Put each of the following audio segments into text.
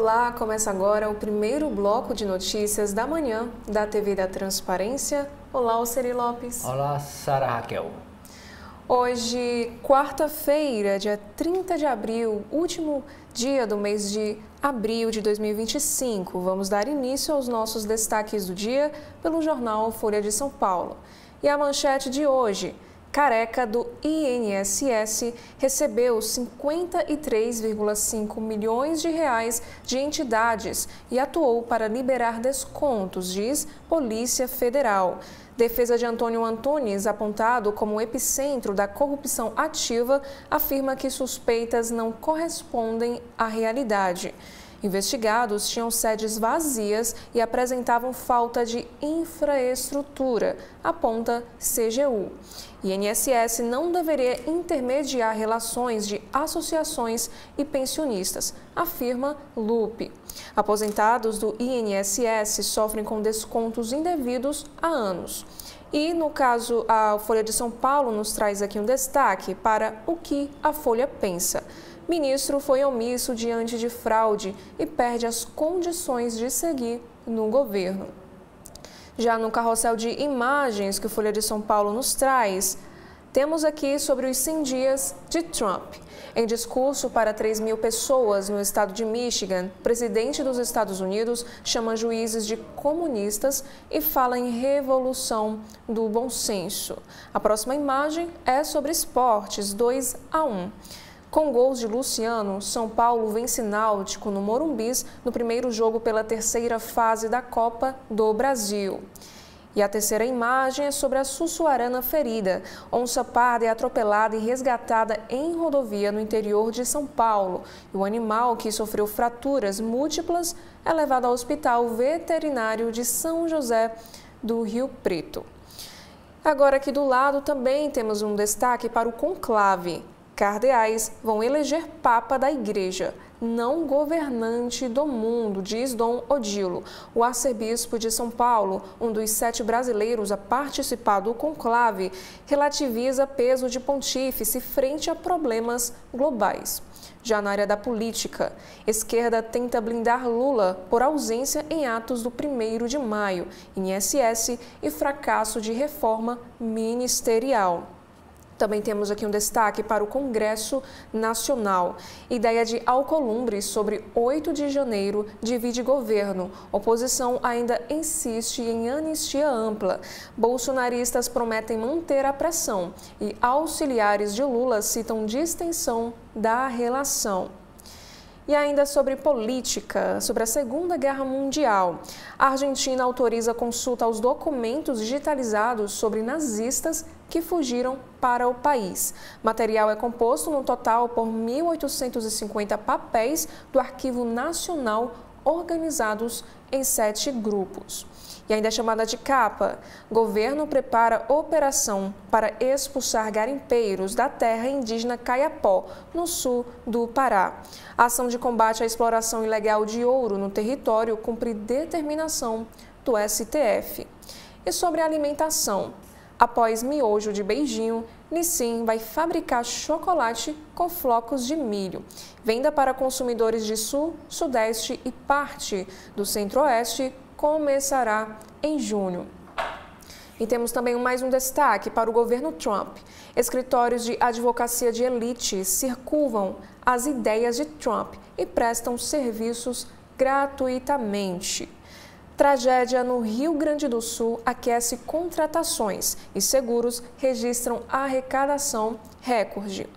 Olá, começa agora o primeiro bloco de notícias da manhã da TV da Transparência. Olá, Alceri Lopes. Olá, Sara Raquel. Hoje, quarta-feira, dia 30 de abril, último dia do mês de abril de 2025. Vamos dar início aos nossos destaques do dia pelo jornal Folha de São Paulo. E a manchete de hoje: Careca do INSS recebeu 53,5 milhões de reais de entidades e atuou para liberar descontos, diz Polícia Federal. Defesa de Antônio Antunes, apontado como epicentro da corrupção ativa, afirma que suspeitas não correspondem à realidade. Investigados tinham sedes vazias e apresentavam falta de infraestrutura, aponta CGU. INSS não deveria intermediar relações de associações e pensionistas, afirma Lupe. Aposentados do INSS sofrem com descontos indevidos há anos. E, no caso, a Folha de São Paulo nos traz aqui um destaque para o que a Folha pensa. Ministro foi omisso diante de fraude e perde as condições de seguir no governo. Já no carrossel de imagens que a Folha de São Paulo nos traz, temos aqui sobre os 100 dias de Trump. Em discurso para 3 mil pessoas no estado de Michigan, o presidente dos Estados Unidos chama juízes de comunistas e fala em revolução do bom senso. A próxima imagem é sobre esportes, 2-1. Com gols de Luciano, São Paulo vence Náutico no Morumbis no primeiro jogo pela terceira fase da Copa do Brasil. E a terceira imagem é sobre a Sussuarana ferida. Onça parda é atropelada e resgatada em rodovia no interior de São Paulo. E o animal, que sofreu fraturas múltiplas, é levado ao Hospital Veterinário de São José do Rio Preto. Agora aqui do lado também temos um destaque para o conclave. Cardeais vão eleger Papa da Igreja, não governante do mundo, diz Dom Odilo. O arcebispo de São Paulo, um dos 7 brasileiros a participar do conclave, relativiza peso de pontífice frente a problemas globais. Já na área da política, esquerda tenta blindar Lula por ausência em atos do 1º de maio, INSS e fracasso de reforma ministerial. Também temos aqui um destaque para o Congresso Nacional. Ideia de Alcolumbre sobre 8 de janeiro divide governo. Oposição ainda insiste em anistia ampla. Bolsonaristas prometem manter a pressão e auxiliares de Lula citam distensão da relação. E ainda sobre política, sobre a Segunda Guerra Mundial. A Argentina autoriza consulta aos documentos digitalizados sobre nazistas que fugiram para o país. Material é composto no total por 1.850 papéis do Arquivo Nacional organizados em 7 grupos. E ainda chamada de capa, governo prepara operação para expulsar garimpeiros da terra indígena Caiapó, no sul do Pará. A ação de combate à exploração ilegal de ouro no território cumpre determinação do STF. E sobre alimentação, após miojo de beijinho, Nissin vai fabricar chocolate com flocos de milho. Venda para consumidores de sul, sudeste e parte do centro-oeste começará em junho. E temos também mais um destaque para o governo Trump. Escritórios de advocacia de elite circulam as ideias de Trump e prestam serviços gratuitamente. Tragédia no Rio Grande do Sul aquece contratações e seguros registram arrecadação recorde.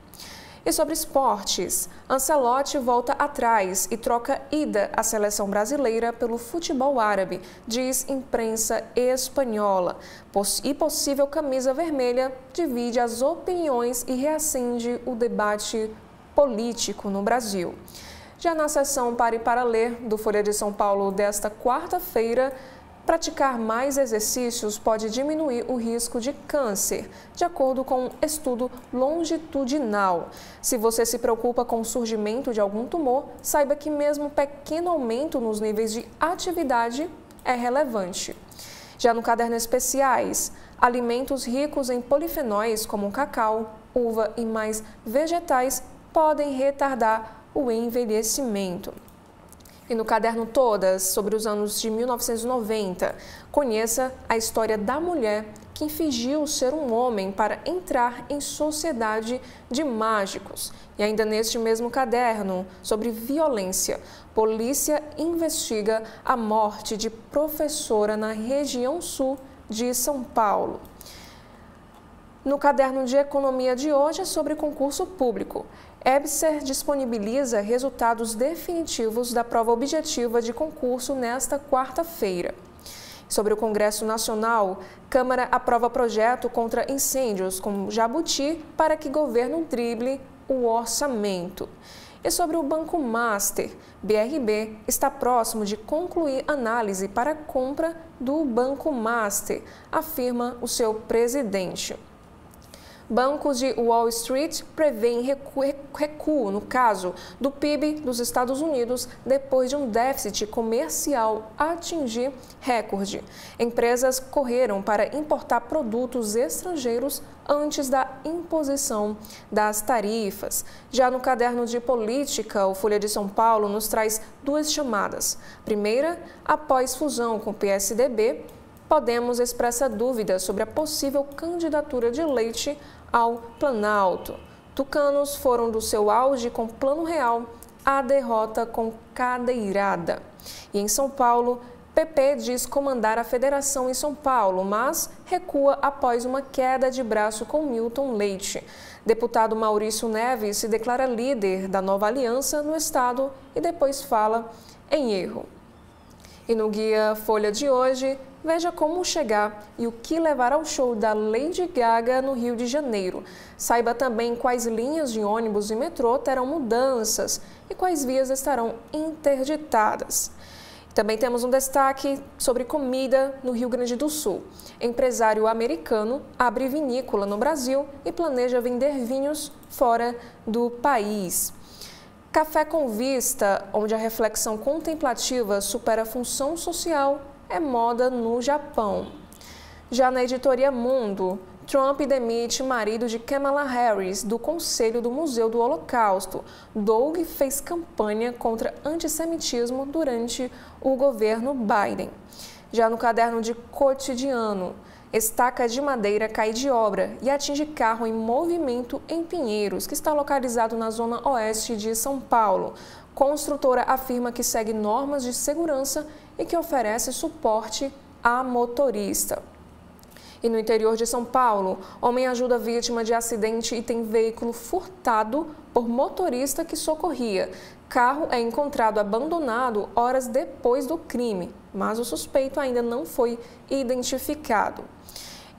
E sobre esportes, Ancelotti volta atrás e troca ida à seleção brasileira pelo futebol árabe, diz imprensa espanhola. E possível camisa vermelha divide as opiniões e reacende o debate político no Brasil. Já na seção Pare para Ler do Folha de São Paulo desta quarta-feira, praticar mais exercícios pode diminuir o risco de câncer, de acordo com um estudo longitudinal. Se você se preocupa com o surgimento de algum tumor, saiba que mesmo pequeno aumento nos níveis de atividade é relevante. Já no caderno Especiais, alimentos ricos em polifenóis como cacau, uva e mais vegetais podem retardar o envelhecimento. E no caderno Todas, sobre os anos de 1990, conheça a história da mulher que fingiu ser um homem para entrar em sociedade de mágicos. E ainda neste mesmo caderno, sobre violência, polícia investiga a morte de professora na região sul de São Paulo. No caderno de economia de hoje é sobre concurso público. EBSER disponibiliza resultados definitivos da prova objetiva de concurso nesta quarta-feira. Sobre o Congresso Nacional, Câmara aprova projeto contra incêndios com Jabuti para que governo drible o orçamento. E sobre o Banco Master, BRB está próximo de concluir análise para a compra do Banco Master, afirma o seu presidente. Bancos de Wall Street prevêem recuo no caso do PIB dos Estados Unidos depois de um déficit comercial atingir recorde. Empresas correram para importar produtos estrangeiros antes da imposição das tarifas. Já no caderno de política, o Folha de São Paulo nos traz duas chamadas. Primeira, após fusão com o PSDB, Podemos expressa dúvidas sobre a possível candidatura de Leite ao Planalto. Tucanos foram do seu auge com Plano Real à derrota com cadeirada. E em São Paulo, PP diz comandar a federação em São Paulo, mas recua após uma queda de braço com Milton Leite. Deputado Maurício Neves se declara líder da nova aliança no estado e depois fala em erro. E no Guia Folha de hoje, veja como chegar e o que levar ao show da Lady Gaga no Rio de Janeiro. Saiba também quais linhas de ônibus e metrô terão mudanças e quais vias estarão interditadas. Também temos um destaque sobre comida no Rio Grande do Sul. Empresário americano abre vinícola no Brasil e planeja vender vinhos fora do país. Café com vista, onde a reflexão contemplativa supera a função social, é moda no Japão. Já na editoria Mundo, Trump demite marido de Kamala Harris do Conselho do Museu do Holocausto. Doug fez campanha contra antissemitismo durante o governo Biden. Já no caderno de cotidiano, estaca de madeira cai de obra e atinge carro em movimento em Pinheiros, que está localizado na zona oeste de São Paulo. Construtora afirma que segue normas de segurança e que oferece suporte a motorista. E no interior de São Paulo, homem ajuda vítima de acidente e tem veículo furtado por motorista que socorria. Carro é encontrado abandonado horas depois do crime, mas o suspeito ainda não foi identificado.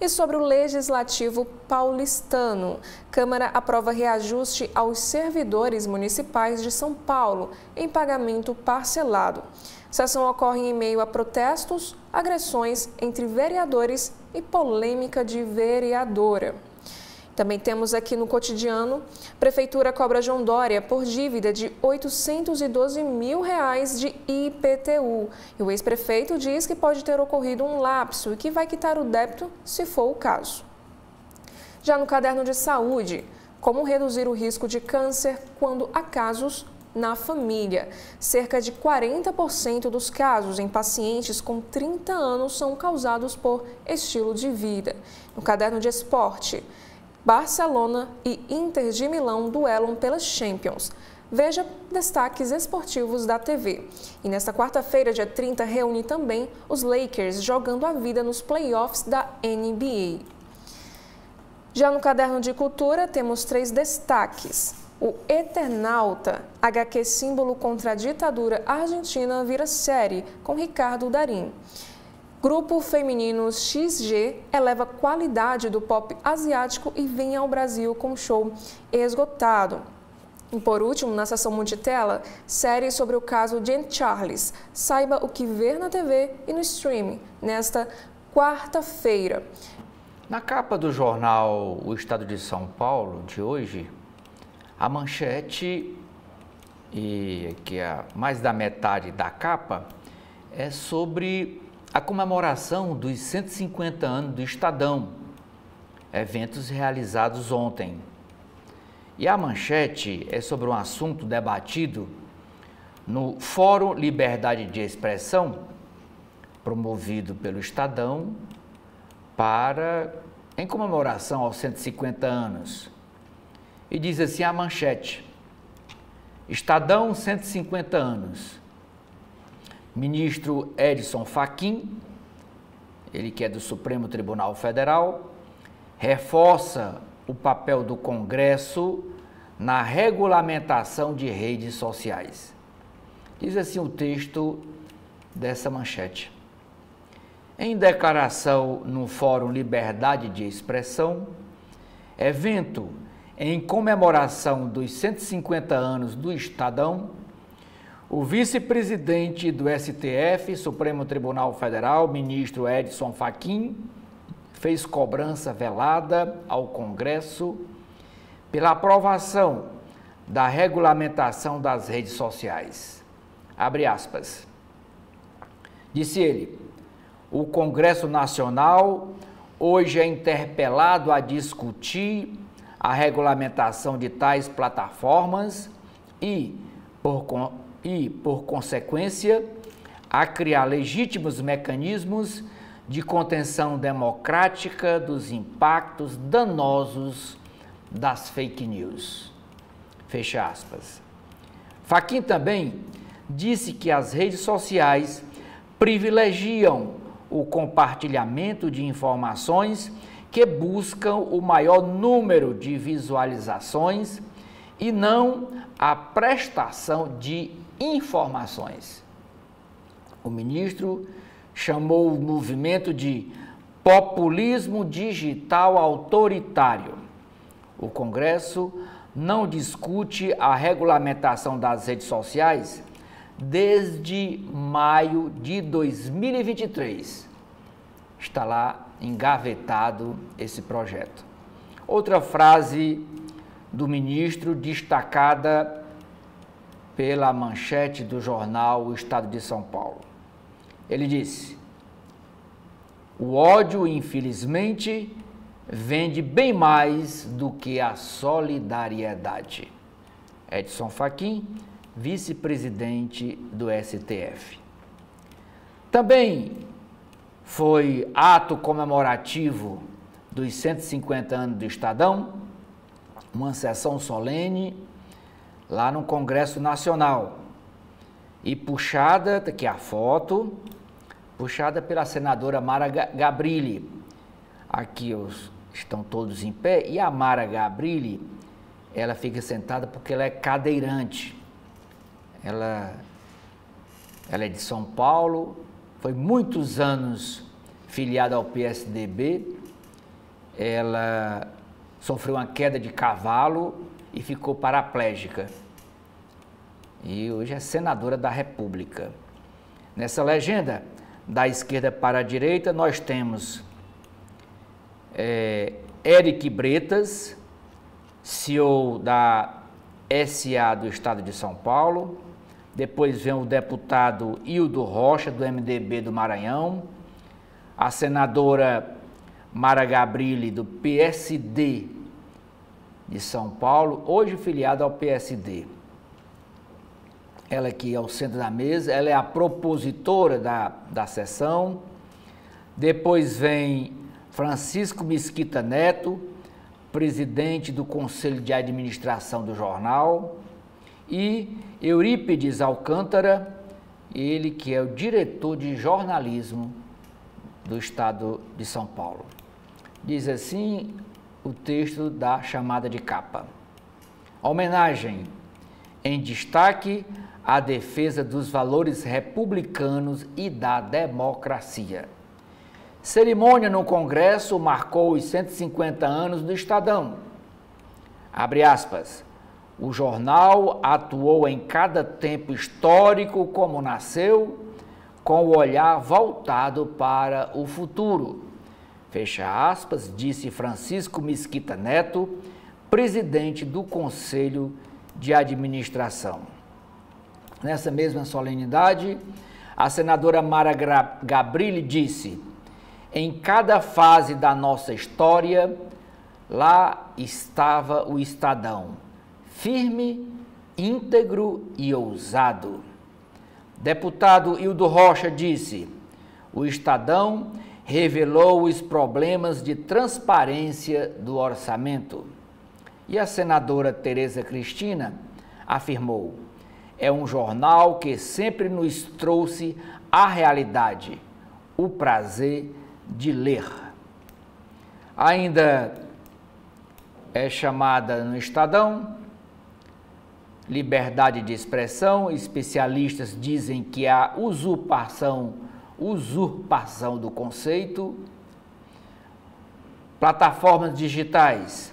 E sobre o Legislativo paulistano, Câmara aprova reajuste aos servidores municipais de São Paulo em pagamento parcelado. Sessão ocorre em meio a protestos, agressões entre vereadores e polêmica de vereadora. Também temos aqui no cotidiano, Prefeitura cobra João Dória por dívida de R$ 812 mil de IPTU. E o ex-prefeito diz que pode ter ocorrido um lapso e que vai quitar o débito se for o caso. Já no caderno de saúde, como reduzir o risco de câncer quando há casos na família. Cerca de 40% dos casos em pacientes com 30 anos são causados por estilo de vida. No caderno de esporte, Barcelona e Inter de Milão duelam pelas Champions. Veja destaques esportivos da TV. E nesta quarta-feira, dia 30, reúne também os Lakers jogando a vida nos playoffs da NBA. Já no caderno de cultura, temos 3 destaques. O Eternauta, HQ símbolo contra a ditadura argentina, vira série com Ricardo Darín. Grupo feminino XG eleva a qualidade do pop asiático e vem ao Brasil com show esgotado. E por último, na seção multitela, série sobre o caso Jean Charles. Saiba o que ver na TV e no streaming nesta quarta-feira. Na capa do jornal O Estado de São Paulo de hoje, a manchete, e que é mais da metade da capa, é sobre a comemoração dos 150 anos do Estadão, eventos realizados ontem. E a manchete é sobre um assunto debatido no Fórum Liberdade de Expressão, promovido pelo Estadão, em comemoração aos 150 anos. E diz assim a manchete: Estadão, 150 anos. Ministro Edson Fachin, ele que é do Supremo Tribunal Federal, reforça o papel do Congresso na regulamentação de redes sociais. Diz assim o texto dessa manchete. Em declaração no Fórum Liberdade de Expressão, evento em comemoração dos 150 anos do Estadão, o vice-presidente do STF, Supremo Tribunal Federal, ministro Edson Fachin, fez cobrança velada ao Congresso pela aprovação da regulamentação das redes sociais. Abre aspas. Disse ele: o Congresso Nacional hoje é interpelado a discutir a regulamentação de tais plataformas e, por consequência, a criar legítimos mecanismos de contenção democrática dos impactos danosos das fake news. Fecha aspas. Fachin também disse que as redes sociais privilegiam o compartilhamento de informações que buscam o maior número de visualizações e não a prestação de informações. O ministro chamou o movimento de populismo digital autoritário. O Congresso não discute a regulamentação das redes sociais desde maio de 2023. Está lá engavetado esse projeto. Outra frase do ministro destacada pela manchete do jornal O Estado de São Paulo. Ele disse: o ódio, infelizmente, vende bem mais do que a solidariedade. Edson Fachin, vice-presidente do STF. Também foi ato comemorativo dos 150 anos do Estadão, uma sessão solene lá no Congresso Nacional. E puxada, aqui a foto, puxada pela senadora Mara Gabrilli. Aqui estão todos em pé e a Mara Gabrilli, ela fica sentada porque ela é cadeirante. Ela é de São Paulo, foi muitos anos filiada ao PSDB, ela sofreu uma queda de cavalo e ficou paraplégica. E hoje é senadora da República. Nessa legenda, da esquerda para a direita, nós temos Eric Bretas, CEO da SA do Estado de São Paulo. Depois vem o deputado Hildo Rocha, do MDB do Maranhão. A senadora Mara Gabrilli, do PSD de São Paulo, hoje filiada ao PSD. Ela aqui é o centro da mesa, ela é a propositora da sessão. Depois vem Francisco Mesquita Neto, presidente do Conselho de Administração do jornal, e Eurípides Alcântara, ele que é o diretor de jornalismo do Estado de São Paulo. Diz assim o texto da chamada de capa. Homenagem em destaque à defesa dos valores republicanos e da democracia. Cerimônia no Congresso marcou os 150 anos do Estadão. Abre aspas. O jornal atuou em cada tempo histórico como nasceu, com o olhar voltado para o futuro. Fecha aspas, disse Francisco Mesquita Neto, presidente do Conselho de Administração. Nessa mesma solenidade, a senadora Mara Gabrilli disse: em cada fase da nossa história, lá estava o Estadão, firme, íntegro e ousado. Deputado Hildo Rocha disse: o Estadão revelou os problemas de transparência do orçamento. E a senadora Tereza Cristina afirmou: é um jornal que sempre nos trouxe a realidade, o prazer de ler. Ainda é chamada no Estadão liberdade de expressão. Especialistas dizem que há usurpação do conceito. Plataformas digitais.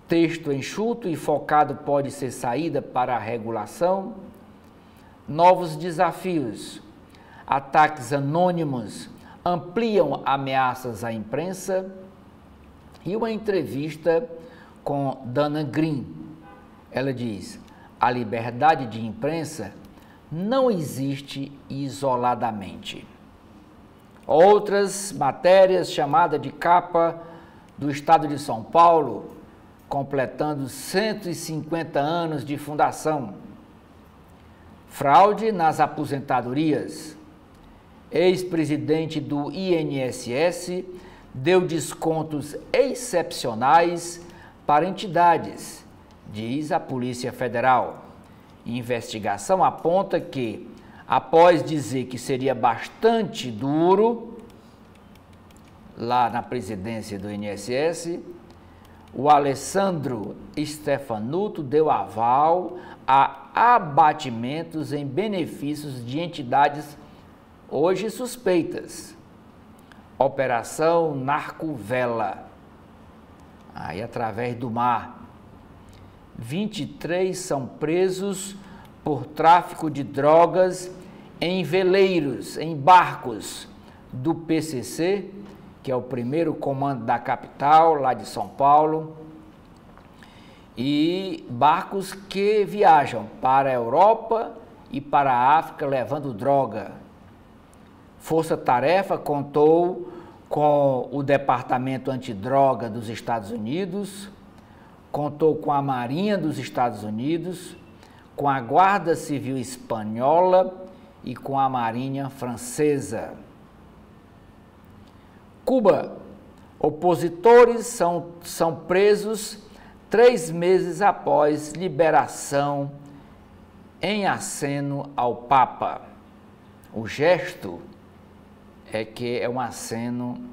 Texto enxuto e focado pode ser saída para a regulação. Novos desafios. Ataques anônimos ampliam ameaças à imprensa. E uma entrevista com Dana Green. Ela diz: a liberdade de imprensa não existe isoladamente. Outras matérias, chamada de capa do Estado de São Paulo, completando 150 anos de fundação. Fraude nas aposentadorias. Ex-presidente do INSS deu descontos excepcionais para entidades, diz a Polícia Federal. Investigação aponta que, após dizer que seria bastante duro, lá na presidência do INSS, o Alessandro Stefanuto deu aval a abatimentos em benefícios de entidades hoje suspeitas. Operação Narcovela. Aí, através do mar. 23 são presos por tráfico de drogas em veleiros, em barcos do PCC, que é o primeiro comando da capital, lá de São Paulo, e barcos que viajam para a Europa e para a África levando droga. Força Tarefa contou com o Departamento Antidroga dos Estados Unidos, contou com a Marinha dos Estados Unidos, com a Guarda Civil Espanhola e com a Marinha Francesa. Cuba. Opositores são presos 3 meses após liberação em aceno ao Papa. O gesto é que é um aceno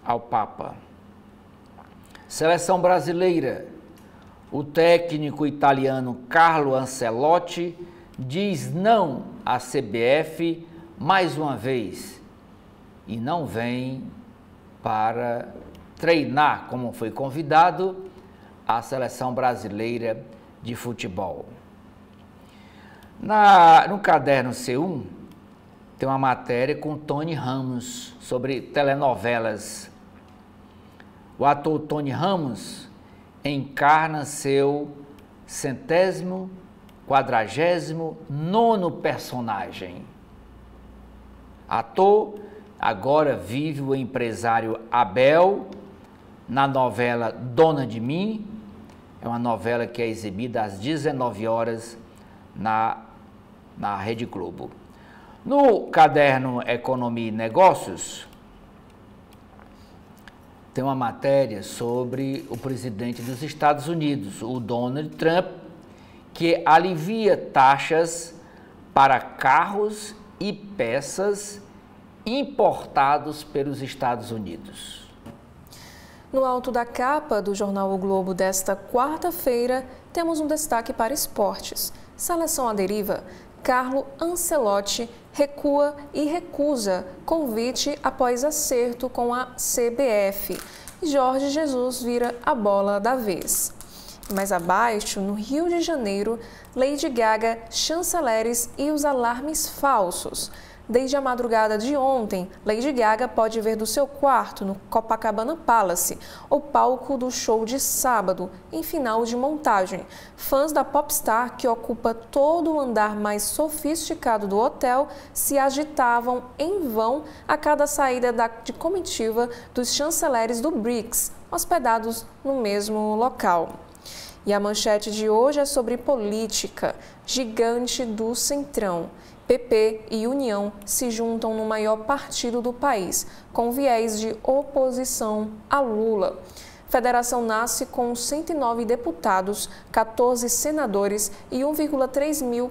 ao Papa. Seleção brasileira. O técnico italiano Carlo Ancelotti diz não à CBF mais uma vez e não vem para treinar, como foi convidado, a seleção brasileira de futebol. No caderno C1, tem uma matéria com Tony Ramos sobre telenovelas. O ator Tony Ramos encarna seu 149º personagem. Ator, agora vive o empresário Abel na novela Dona de Mim. É uma novela que é exibida às 19 horas na Rede Globo. No caderno Economia e Negócios, tem uma matéria sobre o presidente dos Estados Unidos, o Donald Trump, que alivia taxas para carros e peças importados pelos Estados Unidos. No alto da capa do jornal O Globo desta quarta-feira, temos um destaque para esportes. Seleção à deriva. Carlo Ancelotti recua e recusa convite após acerto com a CBF. Jorge Jesus vira a bola da vez. Mais abaixo, no Rio de Janeiro, Lady Gaga, chanceleres e os alarmes falsos. Desde a madrugada de ontem, Lady Gaga pode ver do seu quarto no Copacabana Palace o palco do show de sábado, em final de montagem. Fãs da popstar, que ocupa todo o andar mais sofisticado do hotel, se agitavam em vão a cada saída de comitiva dos chanceleres do BRICS, hospedados no mesmo local. E a manchete de hoje é sobre política. Gigante do Centrão. PP e União se juntam no maior partido do país, com viés de oposição a Lula. Federação nasce com 109 deputados, 14 senadores e 1,3 mil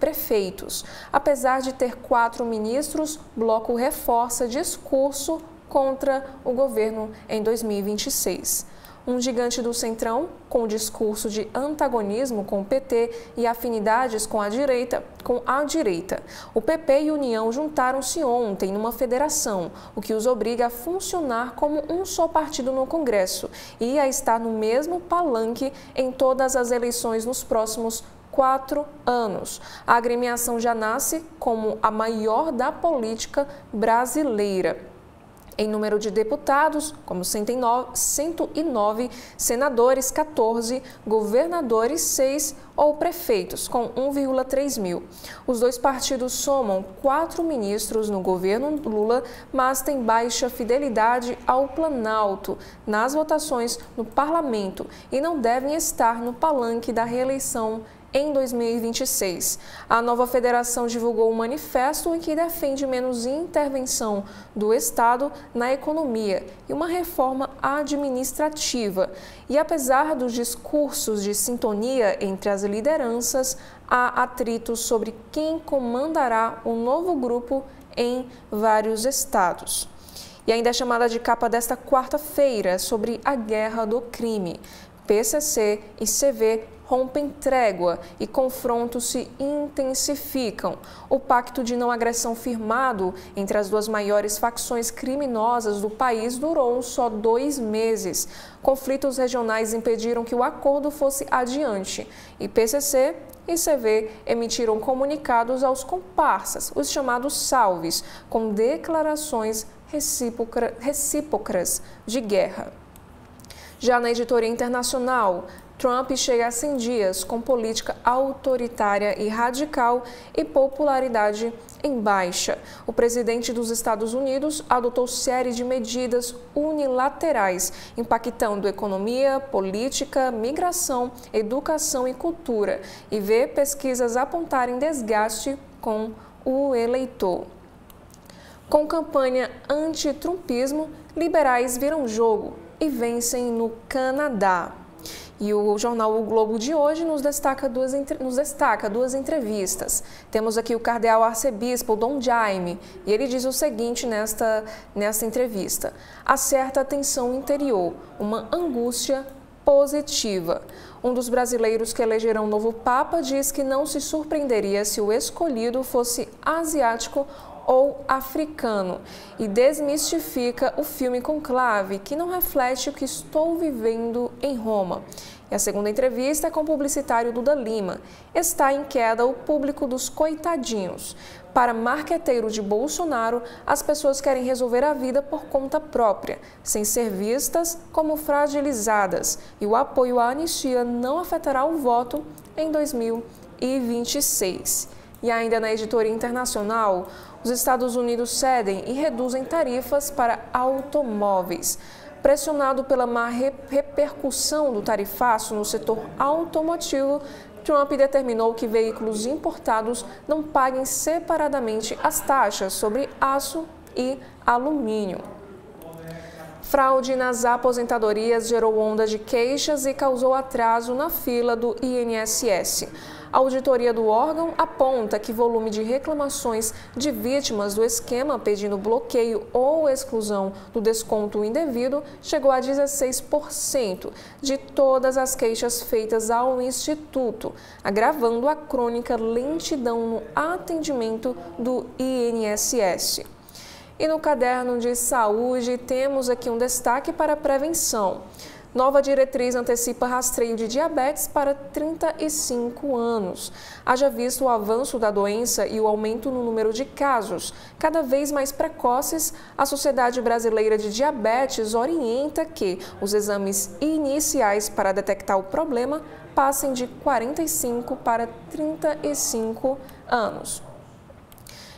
prefeitos. Apesar de ter 4 ministros, bloco reforça discurso contra o governo em 2026. Um gigante do Centrão, com discurso de antagonismo com o PT e afinidades com a direita. O PP e União juntaram-se ontem numa federação, o que os obriga a funcionar como um só partido no Congresso e a estar no mesmo palanque em todas as eleições nos próximos 4 anos. A agremiação já nasce como a maior da política brasileira. Em número de deputados, como 109 senadores, 14 governadores, 6 ou prefeitos, com 1,3 mil. Os dois partidos somam 4 ministros no governo Lula, mas têm baixa fidelidade ao Planalto nas votações no parlamento e não devem estar no palanque da reeleição em 2026. A nova federação divulgou um manifesto em que defende menos intervenção do Estado na economia e uma reforma administrativa. E apesar dos discursos de sintonia entre as lideranças, há atritos sobre quem comandará o novo grupo em vários estados. E ainda a chamada de capa desta quarta-feira sobre a guerra do crime. PCC e CV rompem trégua e confrontos se intensificam. O pacto de não agressão firmado entre as duas maiores facções criminosas do país durou só 2 meses. Conflitos regionais impediram que o acordo fosse adiante e PCC e CV emitiram comunicados aos comparsas, os chamados salves, com declarações recíprocas de guerra. Já na editoria internacional, Trump chega a 100 dias com política autoritária e radical e popularidade em baixa. O presidente dos Estados Unidos adotou série de medidas unilaterais, impactando economia, política, migração, educação e cultura, e vê pesquisas apontarem desgaste com o eleitor. Com campanha anti-trumpismo, liberais viram jogo e vencem no Canadá. E o jornal O Globo de hoje nos destaca duas entrevistas. Temos aqui o cardeal arcebispo Dom Jaime, e ele diz o seguinte nesta entrevista: há certa tensão interior, uma angústia positiva. Um dos brasileiros que elegerão o novo Papa diz que não se surpreenderia se o escolhido fosse asiático ou africano e desmistifica o filme Conclave, que não reflete o que estou vivendo em Roma. E a segunda entrevista é com o publicitário Duda Lima. Está em queda o público dos coitadinhos. Para marqueteiro de Bolsonaro, as pessoas querem resolver a vida por conta própria, sem ser vistas como fragilizadas, e o apoio à anistia não afetará o voto em 2026. E ainda na editoria internacional, os Estados Unidos cedem e reduzem tarifas para automóveis. Pressionado pela má repercussão do tarifaço no setor automotivo, Trump determinou que veículos importados não paguem separadamente as taxas sobre aço e alumínio. Fraude nas aposentadorias gerou onda de queixas e causou atraso na fila do INSS. A auditoria do órgão aponta que o volume de reclamações de vítimas do esquema pedindo bloqueio ou exclusão do desconto indevido chegou a 16% de todas as queixas feitas ao Instituto, agravando a crônica lentidão no atendimento do INSS. E no caderno de saúde temos aqui um destaque para a prevenção. Nova diretriz antecipa rastreio de diabetes para 35 anos. Haja visto o avanço da doença e o aumento no número de casos cada vez mais precoces, a Sociedade Brasileira de Diabetes orienta que os exames iniciais para detectar o problema passem de 45 para 35 anos.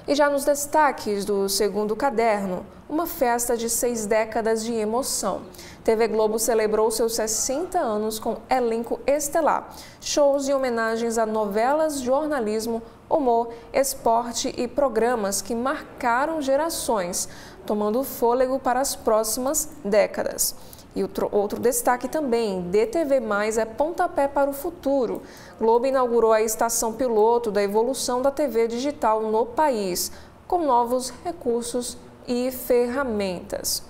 E já nos destaques do segundo caderno, uma festa de 6 décadas de emoção. TV Globo celebrou seus 60 anos com elenco estelar, shows e homenagens a novelas, jornalismo, humor, esporte e programas que marcaram gerações, tomando fôlego para as próximas décadas. E outro destaque também, DTV+, é pontapé para o futuro. Globo inaugurou a estação piloto da evolução da TV digital no país, com novos recursos e ferramentas.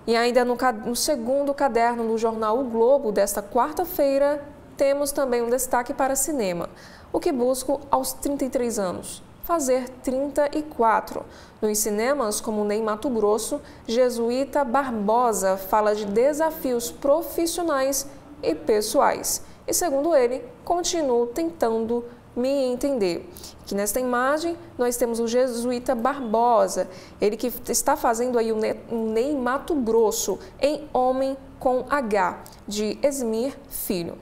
E ainda no segundo caderno do jornal O Globo desta quarta-feira, temos também um destaque para cinema. O que busco aos 33 anos? Fazer 34. Nos cinemas, como Ney Matogrosso, Jesuíta Barbosa fala de desafios profissionais e pessoais. E segundo ele, continuo tentando me entender. Aqui nesta imagem, nós temos o Jesuíta Barbosa, ele que está fazendo aí um Ney Matogrosso em Homem com H, de Esmir Filho.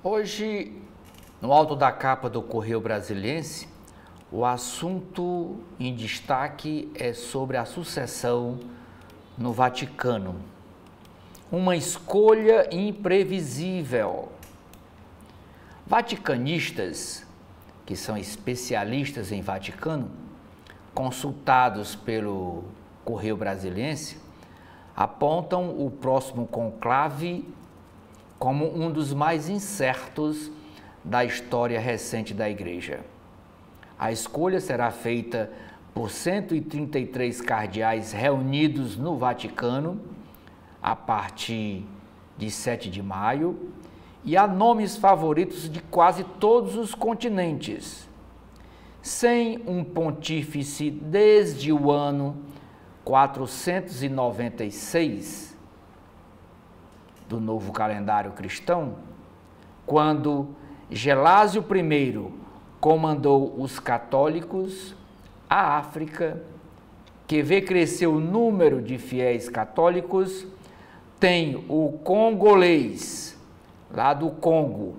Hoje, no alto da capa do Correio Brasiliense, o assunto em destaque é sobre a sucessão no Vaticano. Uma escolha imprevisível. Vaticanistas, que são especialistas em Vaticano, consultados pelo Correio Brasiliense, apontam o próximo conclave como um dos mais incertos da história recente da Igreja. A escolha será feita por 133 cardeais reunidos no Vaticano a partir de 7 de maio e há nomes favoritos de quase todos os continentes. Sem um pontífice desde o ano 496 do novo calendário cristão, quando Gelásio I comandou os católicos, a África, que vê crescer o número de fiéis católicos, tem o congolês, lá do Congo,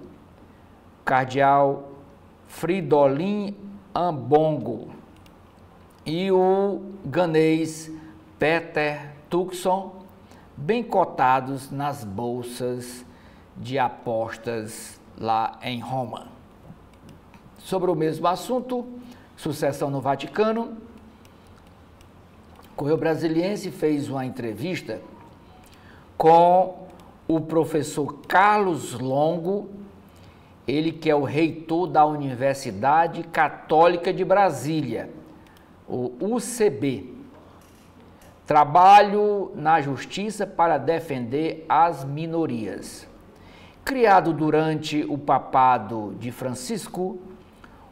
cardeal Fridolin Ambongo, e o ganês Peter Turkson, bem cotados nas bolsas de apostas lá em Roma. Sobre o mesmo assunto, sucessão no Vaticano, o Correio Brasiliense fez uma entrevista com o professor Carlos Longo, ele que é o reitor da Universidade Católica de Brasília, o UCB. Trabalho na justiça para defender as minorias. Criado durante o papado de Francisco,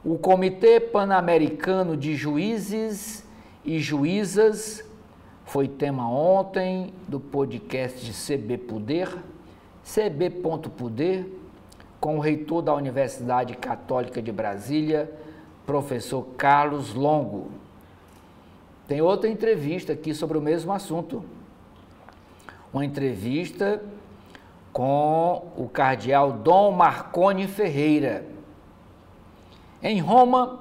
o Comitê Pan-Americano de Juízes e Juízas foi tema ontem do podcast de CB Poder, cb.poder, com o reitor da Universidade Católica de Brasília, professor Carlos Longo. Tem outra entrevista aqui sobre o mesmo assunto. Uma entrevista com o cardeal Dom Marconi Ferreira. Em Roma,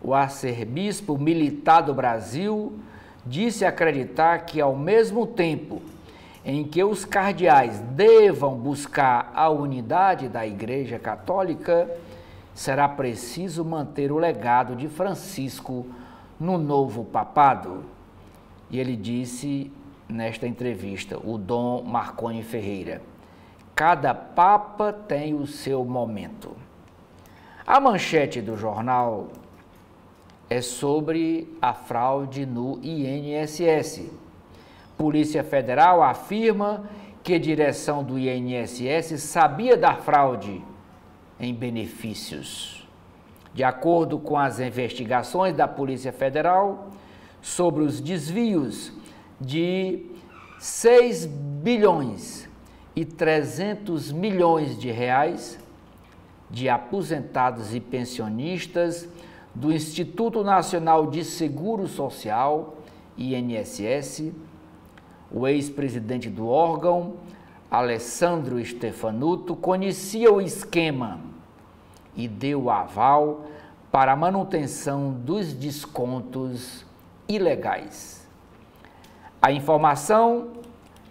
o arcebispo militar do Brasil disse acreditar que, ao mesmo tempo em que os cardeais devam buscar a unidade da Igreja Católica, será preciso manter o legado de Francisco no novo papado. E ele disse nesta entrevista, o Dom Marconi Ferreira, cada papa tem o seu momento. A manchete do jornal é sobre a fraude no INSS. Polícia Federal afirma que a direção do INSS sabia da fraude em benefícios. De acordo com as investigações da Polícia Federal sobre os desvios de 6 bilhões e 300 milhões de reais de aposentados e pensionistas do Instituto Nacional de Seguro Social, INSS, o ex-presidente do órgão, Alessandro Stefanuto, conhecia o esquema e deu aval para a manutenção dos descontos ilegais.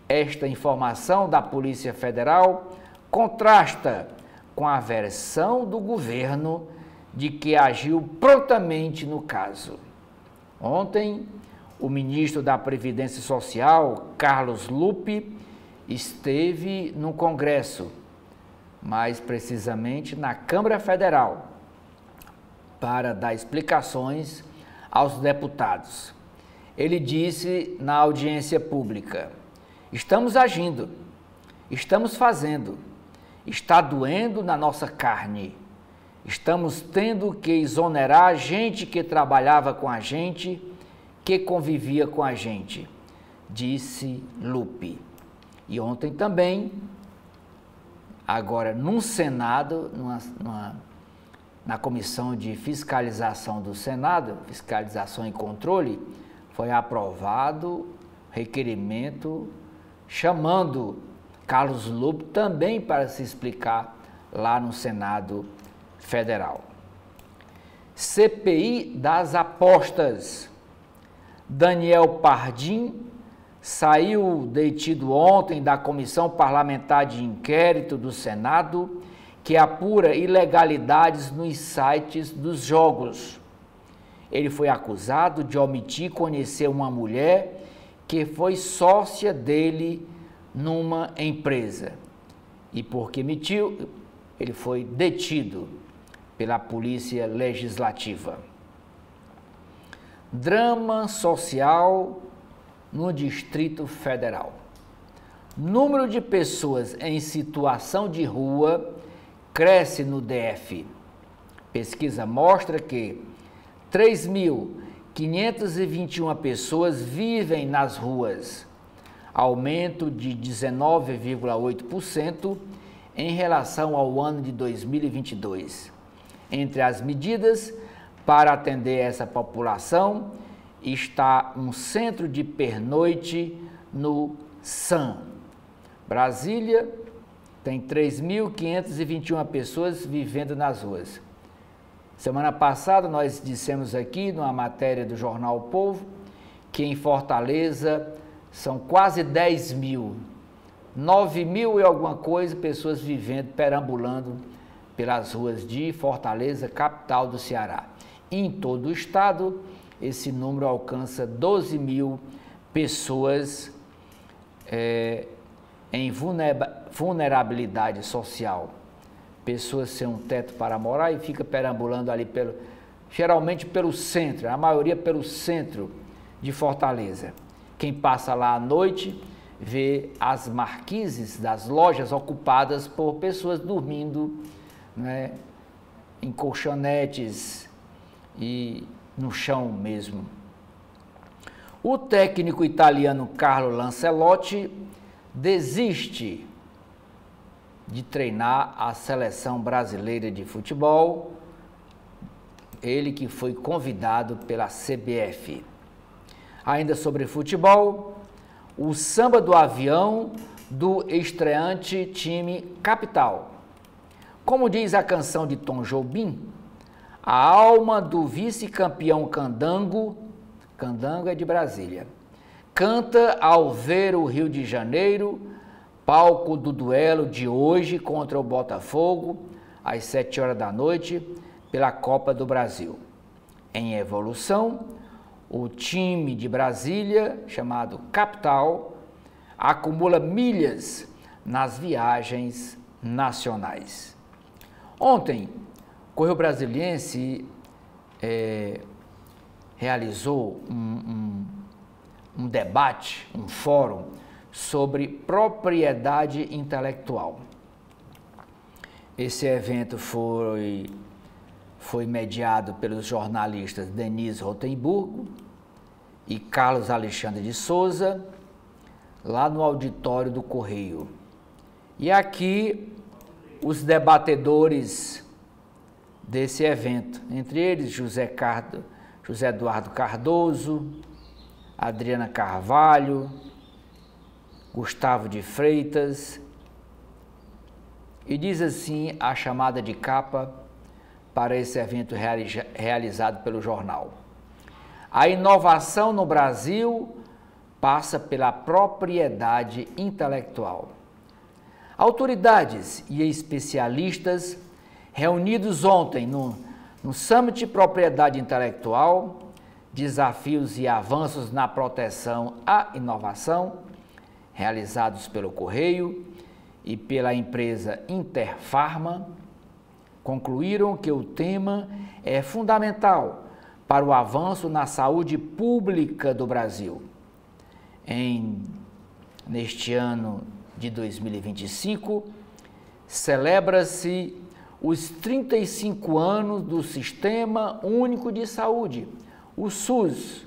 Esta informação da Polícia Federal contrasta com a versão do governo de que agiu prontamente no caso. Ontem, o ministro da Previdência Social, Carlos Lupe, esteve no Congresso, mais precisamente na Câmara Federal, para dar explicações aos deputados. Ele disse na audiência pública: estamos agindo, estamos fazendo, está doendo na nossa carne, estamos tendo que exonerar gente que trabalhava com a gente, que convivia com a gente, disse Lupe. E ontem também, agora no Senado, na Comissão de Fiscalização do Senado, Fiscalização e Controle, foi aprovado requerimento chamando Carlos Lupe também para se explicar lá no Senado Federal. CPI das apostas. Daniel Pardim saiu detido ontem da Comissão Parlamentar de Inquérito do Senado, que apura ilegalidades nos sites dos jogos. Ele foi acusado de omitir conhecer uma mulher que foi sócia dele numa empresa. E porque mentiu, ele foi detido pela Polícia Legislativa. Drama social no Distrito Federal. Número de pessoas em situação de rua cresce no DF. Pesquisa mostra que 3.521 pessoas vivem nas ruas, aumento de 19,8% em relação ao ano de 2022. Entre as medidas para atender essa população está um centro de pernoite no SAM. Brasília tem 3.521 pessoas vivendo nas ruas. Semana passada nós dissemos aqui, numa matéria do jornal O Povo, que em Fortaleza são quase 10 mil, 9 mil e alguma coisa pessoas vivendo, perambulando pelas ruas de Fortaleza, capital do Ceará. E em todo o estado, esse número alcança 12 mil pessoas em vulnerabilidade social. Pessoas sem um teto para morar e fica perambulando ali geralmente pelo centro, a maioria pelo centro de Fortaleza. Quem passa lá à noite vê as marquises das lojas ocupadas por pessoas dormindo, né, em colchonetes e no chão mesmo. O técnico italiano Carlo Ancelotti desiste de treinar a seleção brasileira de futebol, ele que foi convidado pela CBF. Ainda sobre futebol, o samba do avião do estreante time Capital. Como diz a canção de Tom Jobim, a alma do vice-campeão Candango, Candango é de Brasília, canta ao ver o Rio de Janeiro, palco do duelo de hoje contra o Botafogo, às 7 horas da noite, pela Copa do Brasil. Em evolução, o time de Brasília, chamado Capital, acumula milhas nas viagens nacionais. Ontem, o Correio Brasiliense realizou um debate, um fórum, sobre propriedade intelectual. Esse evento foi mediado pelos jornalistas Denise Rotemburgo e Carlos Alexandre de Souza, lá no auditório do Correio. E aqui os debatedores desse evento, entre eles José Eduardo Cardoso, Adriana Carvalho, Gustavo de Freitas, e diz assim a chamada de capa para esse evento realizado pelo jornal. A inovação no Brasil passa pela propriedade intelectual. Autoridades e especialistas reunidos ontem No Summit Propriedade Intelectual, Desafios e Avanços na Proteção à Inovação, realizados pelo Correio e pela empresa Interfarma, concluíram que o tema é fundamental para o avanço na saúde pública do Brasil. Neste ano de 2025, celebra-se os 35 anos do Sistema Único de Saúde, o SUS,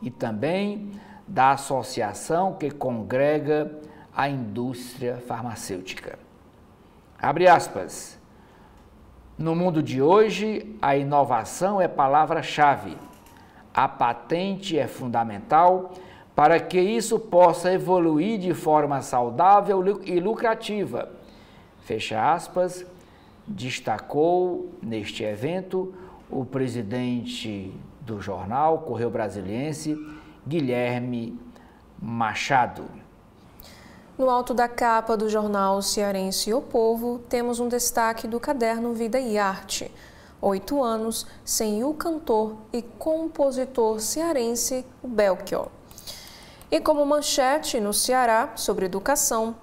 e também da associação que congrega a indústria farmacêutica. Abre aspas. No mundo de hoje, a inovação é palavra-chave. A patente é fundamental para que isso possa evoluir de forma saudável e lucrativa. Fecha aspas, destacou neste evento o presidente do jornal Correio Brasiliense, Guilherme Machado. No alto da capa do jornal cearense O Povo, temos um destaque do caderno Vida e Arte. 8 anos sem o cantor e compositor cearense Belchior. E como manchete no Ceará sobre educação,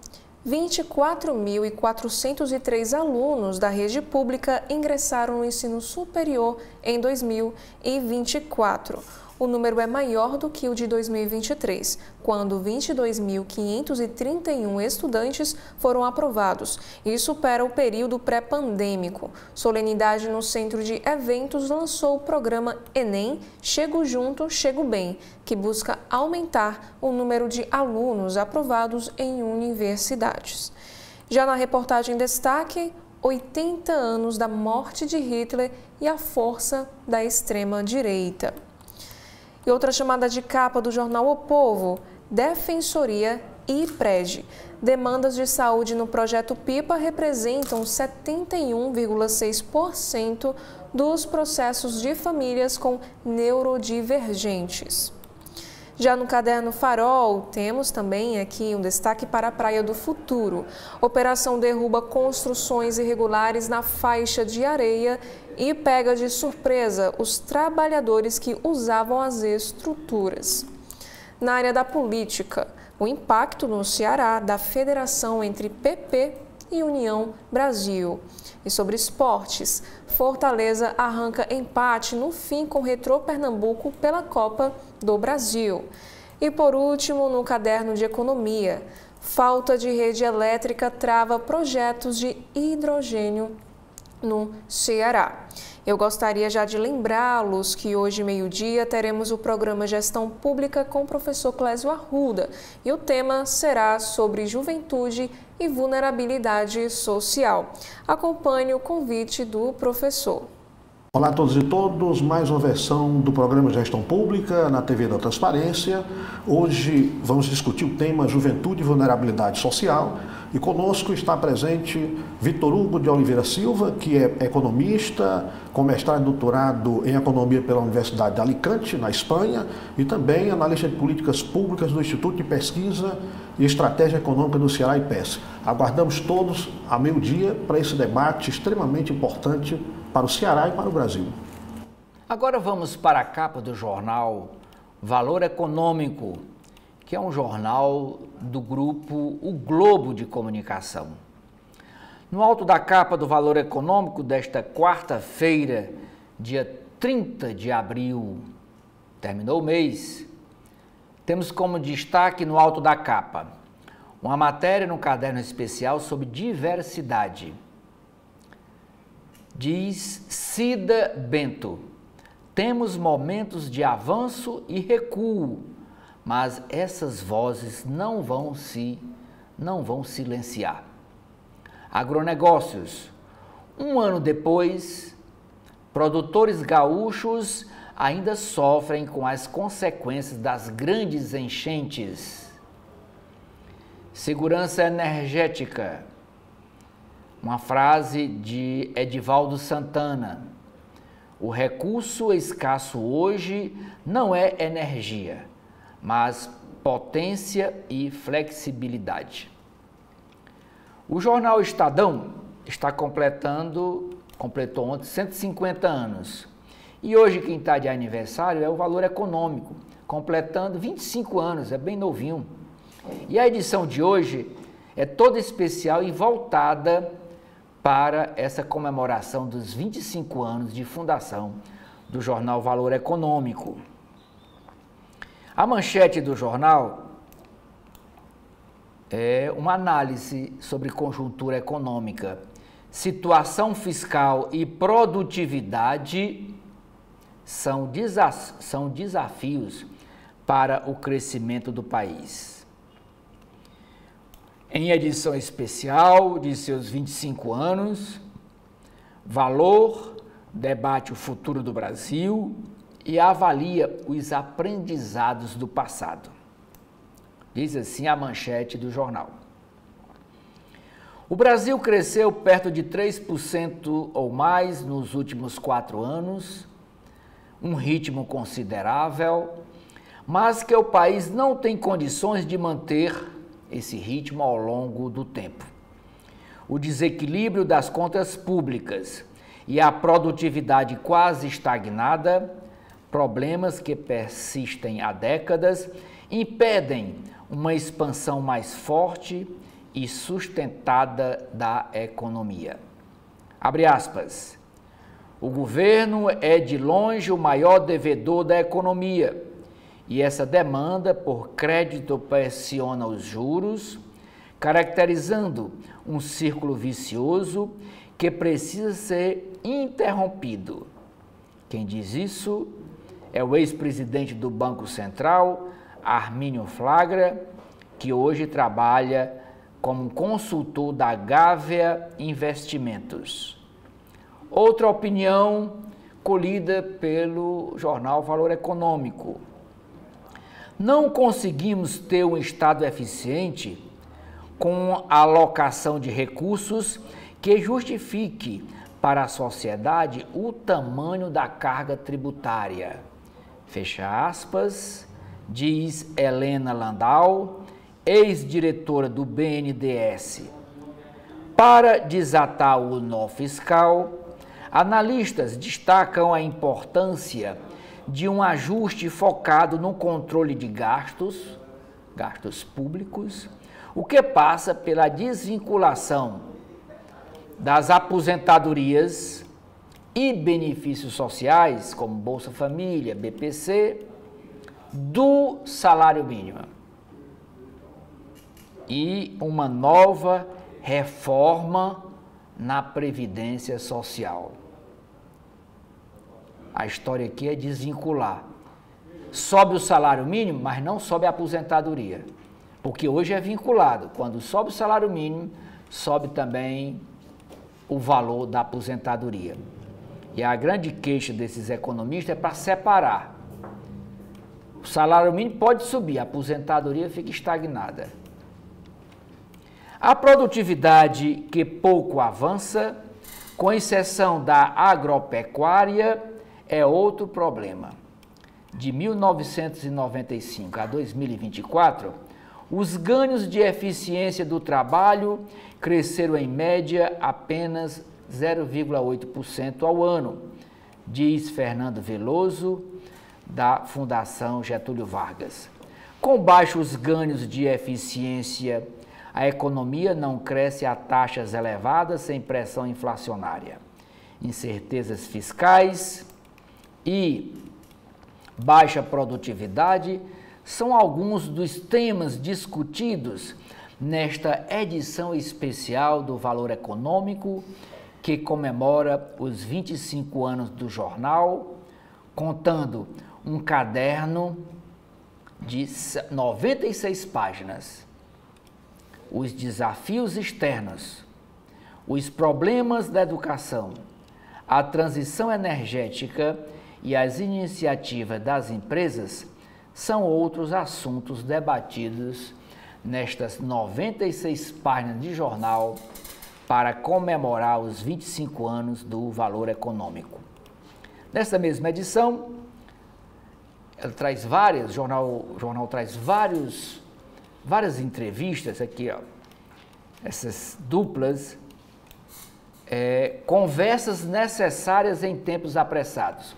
24.403 alunos da rede pública ingressaram no ensino superior em 2024. O número é maior do que o de 2023, quando 22.531 estudantes foram aprovados e supera o período pré-pandêmico. Solenidade no Centro de Eventos lançou o programa Enem Chego Junto, Chego Bem, que busca aumentar o número de alunos aprovados em universidades. Já na reportagem em destaque, 80 anos da morte de Hitler e a força da extrema-direita. E outra chamada de capa do jornal O Povo, Defensoria e IPRED. Demandas de saúde no projeto PIPA representam 71,6% dos processos de famílias com neurodivergentes. Já no caderno Farol, temos também aqui um destaque para a Praia do Futuro. Operação derruba construções irregulares na faixa de areia e pega de surpresa os trabalhadores que usavam as estruturas. Na área da política, o impacto no Ceará da federação entre PP e União Brasil. E sobre esportes, Fortaleza arranca empate no fim com Retrô Pernambuco pela Copa do Brasil. E por último, no caderno de economia, falta de rede elétrica trava projetos de hidrogênio no Ceará. Eu gostaria já de lembrá-los que hoje, meio-dia, teremos o programa Gestão Pública com o professor Clésio Arruda e o tema será sobre juventude e vulnerabilidade social. Acompanhe o convite do professor. Olá a todos e todas, mais uma versão do programa Gestão Pública na TV da Transparência. Hoje vamos discutir o tema Juventude e Vulnerabilidade Social e conosco está presente Vitor Hugo de Oliveira Silva, que é economista, com mestrado e doutorado em Economia pela Universidade de Alicante, na Espanha, e também analista de políticas públicas do Instituto de Pesquisa e Estratégia Econômica do Ceará, IPES. Aguardamos todos a meio-dia para esse debate extremamente importante para o Ceará e para o Brasil. Agora vamos para a capa do jornal Valor Econômico, que é um jornal do grupo O Globo de Comunicação. No alto da capa do Valor Econômico desta quarta-feira, dia 30 de abril, terminou o mês, temos como destaque no alto da capa uma matéria no caderno especial sobre diversidade. Diz Cida Bento, temos momentos de avanço e recuo, mas essas vozes não vão silenciar. Agronegócios. Um ano depois, produtores gaúchos ainda sofrem com as consequências das grandes enchentes. Segurança energética. Uma frase de Edivaldo Santana. O recurso escasso hoje não é energia, mas potência e flexibilidade. O jornal Estadão está completando completou ontem 150 anos. E hoje quem está de aniversário é o Valor Econômico, completando 25 anos, é bem novinho. E a edição de hoje é toda especial e voltada para essa comemoração dos 25 anos de fundação do jornal Valor Econômico. A manchete do jornal é uma análise sobre conjuntura econômica, situação fiscal e produtividade são desafios para o crescimento do país. Em edição especial de seus 25 anos, Valor debate o futuro do Brasil e avalia os aprendizados do passado. Diz assim a manchete do jornal. O Brasil cresceu perto de 3% ou mais nos últimos 4 anos, um ritmo considerável, mas que o país não tem condições de manter esse ritmo ao longo do tempo. O desequilíbrio das contas públicas e a produtividade quase estagnada, problemas que persistem há décadas, impedem uma expansão mais forte e sustentada da economia. Abre aspas. O governo é de longe o maior devedor da economia e essa demanda por crédito pressiona os juros, caracterizando um círculo vicioso que precisa ser interrompido. Quem diz isso é o ex-presidente do Banco Central, Armínio Fraga, que hoje trabalha como consultor da Gávea Investimentos. Outra opinião colhida pelo jornal Valor Econômico. Não conseguimos ter um Estado eficiente com a alocação de recursos que justifique para a sociedade o tamanho da carga tributária. Fecha aspas, diz Helena Landau, ex-diretora do BNDES. Para desatar o nó fiscal, analistas destacam a importância de um ajuste focado no controle de gastos públicos, o que passa pela desvinculação das aposentadorias e benefícios sociais, como Bolsa Família, BPC, do salário mínimo. E uma nova reforma na Previdência Social. A história aqui é desvincular. Sobe o salário mínimo, mas não sobe a aposentadoria. Porque hoje é vinculado. Quando sobe o salário mínimo, sobe também o valor da aposentadoria. E a grande queixa desses economistas é para separar. O salário mínimo pode subir, a aposentadoria fica estagnada. A produtividade que pouco avança, com exceção da agropecuária, é outro problema. De 1995 a 2024, os ganhos de eficiência do trabalho cresceram em média apenas 0,8% ao ano, diz Fernando Veloso, da Fundação Getúlio Vargas. Com baixos ganhos de eficiência, a economia não cresce a taxas elevadas sem pressão inflacionária. Incertezas fiscais e baixa produtividade são alguns dos temas discutidos nesta edição especial do Valor Econômico, que comemora os 25 anos do jornal, contando um caderno de 96 páginas. Os desafios externos, os problemas da educação, a transição energética e as iniciativas das empresas são outros assuntos debatidos nestas 96 páginas de jornal para comemorar os 25 anos do Valor Econômico. Nesta mesma edição, ela traz o jornal traz várias entrevistas aqui, ó, essas duplas, conversas necessárias em tempos apressados.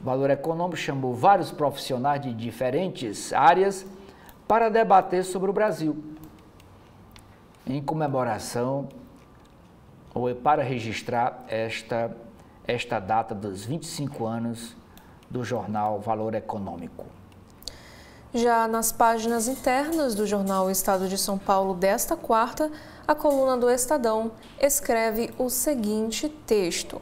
O Valor Econômico chamou vários profissionais de diferentes áreas para debater sobre o Brasil, em comemoração ou para registrar esta data dos 25 anos do jornal Valor Econômico. Já nas páginas internas do jornal Estado de São Paulo desta quarta, a coluna do Estadão escreve o seguinte texto: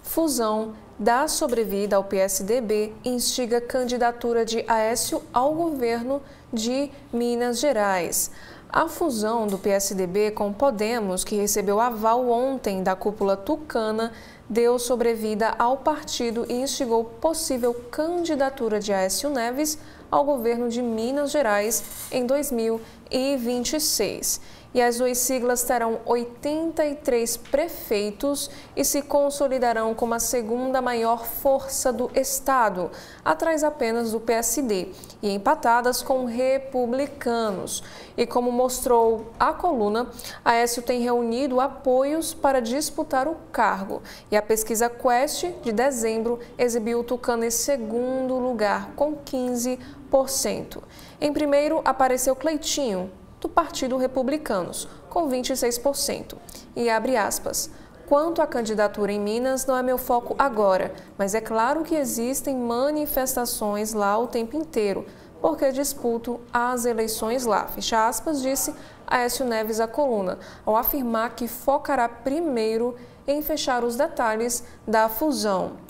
fusão dá sobrevida ao PSDB e instiga candidatura de Aécio ao governo de Minas Gerais. A fusão do PSDB com Podemos, que recebeu aval ontem da cúpula tucana, deu sobrevida ao partido e instigou possível candidatura de Aécio Neves ao governo de Minas Gerais em 2026. E as duas siglas terão 83 prefeitos e se consolidarão como a segunda maior força do estado, atrás apenas do PSD, e empatadas com republicanos. E como mostrou a coluna, Aécio tem reunido apoios para disputar o cargo. E a pesquisa Quest de dezembro exibiu o tucano em segundo lugar, com 15%. Em primeiro apareceu Cleitinho, do Partido Republicanos, com 26%. E abre aspas: quanto à candidatura em Minas, não é meu foco agora, mas é claro que existem manifestações lá o tempo inteiro, porque disputo as eleições lá. Fecha aspas, disse Aécio Neves à coluna, ao afirmar que focará primeiro em fechar os detalhes da fusão.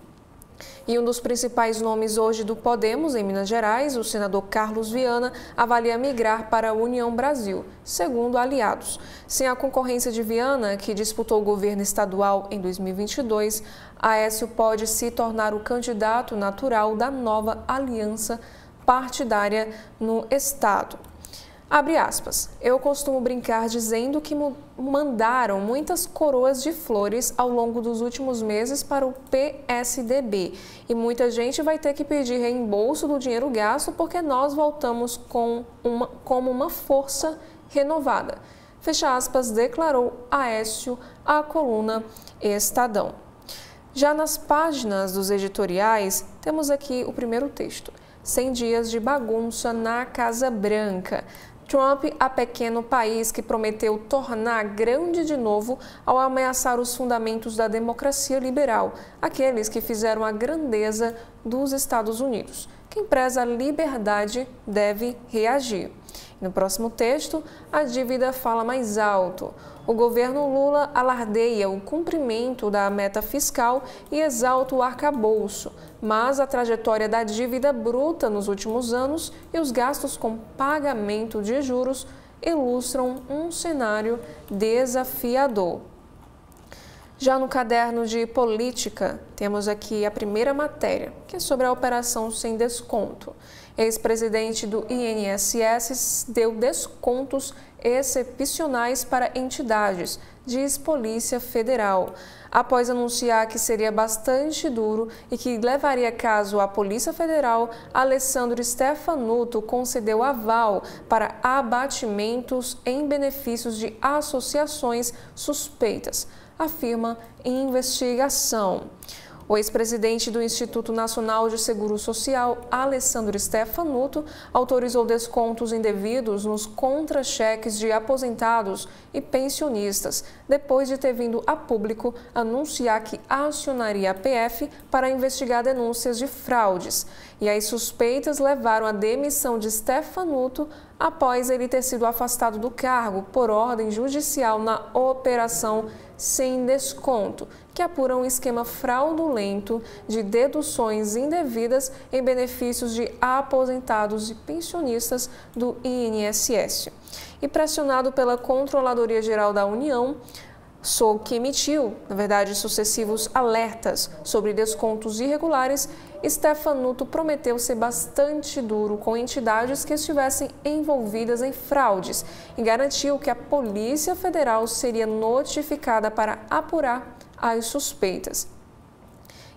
E um dos principais nomes hoje do Podemos em Minas Gerais, o senador Carlos Viana, avalia migrar para a União Brasil, segundo aliados. Sem a concorrência de Viana, que disputou o governo estadual em 2022, Aécio pode se tornar o candidato natural da nova aliança partidária no estado. Abre aspas, eu costumo brincar dizendo que mandaram muitas coroas de flores ao longo dos últimos meses para o PSDB e muita gente vai ter que pedir reembolso do dinheiro gasto porque nós voltamos como uma força renovada. Fecha aspas, declarou Aécio à coluna Estadão. Já nas páginas dos editoriais, temos aqui o primeiro texto. 100 dias de bagunça na Casa Branca. Trump apequena o país que prometeu tornar grande de novo ao ameaçar os fundamentos da democracia liberal, aqueles que fizeram a grandeza dos Estados Unidos. Quem preza a liberdade deve reagir. No próximo texto, a dívida fala mais alto. O governo Lula alardeia o cumprimento da meta fiscal e exalta o arcabouço, mas a trajetória da dívida bruta nos últimos anos e os gastos com pagamento de juros ilustram um cenário desafiador. Já no caderno de política, temos aqui a primeira matéria, que é sobre a operação sem desconto. Ex-presidente do INSS deu descontos excepcionais para entidades, diz Polícia Federal. Após anunciar que seria bastante duro e que levaria caso à Polícia Federal, Alessandro Stefanuto concedeu aval para abatimentos em benefícios de associações suspeitas, afirma em investigação. O ex-presidente do Instituto Nacional de Seguro Social, Alessandro Stefanuto, autorizou descontos indevidos nos contra-cheques de aposentados e pensionistas, depois de ter vindo a público anunciar que acionaria a PF para investigar denúncias de fraudes. E as suspeitas levaram à demissão de Stefanuto após ele ter sido afastado do cargo por ordem judicial na operação sem desconto, que apura um esquema fraudulento de deduções indevidas em benefícios de aposentados e pensionistas do INSS. E pressionado pela Controladoria Geral da União, que emitiu, na verdade, sucessivos alertas sobre descontos irregulares, Stefanuto prometeu ser bastante duro com entidades que estivessem envolvidas em fraudes e garantiu que a Polícia Federal seria notificada para apurar as suspeitas.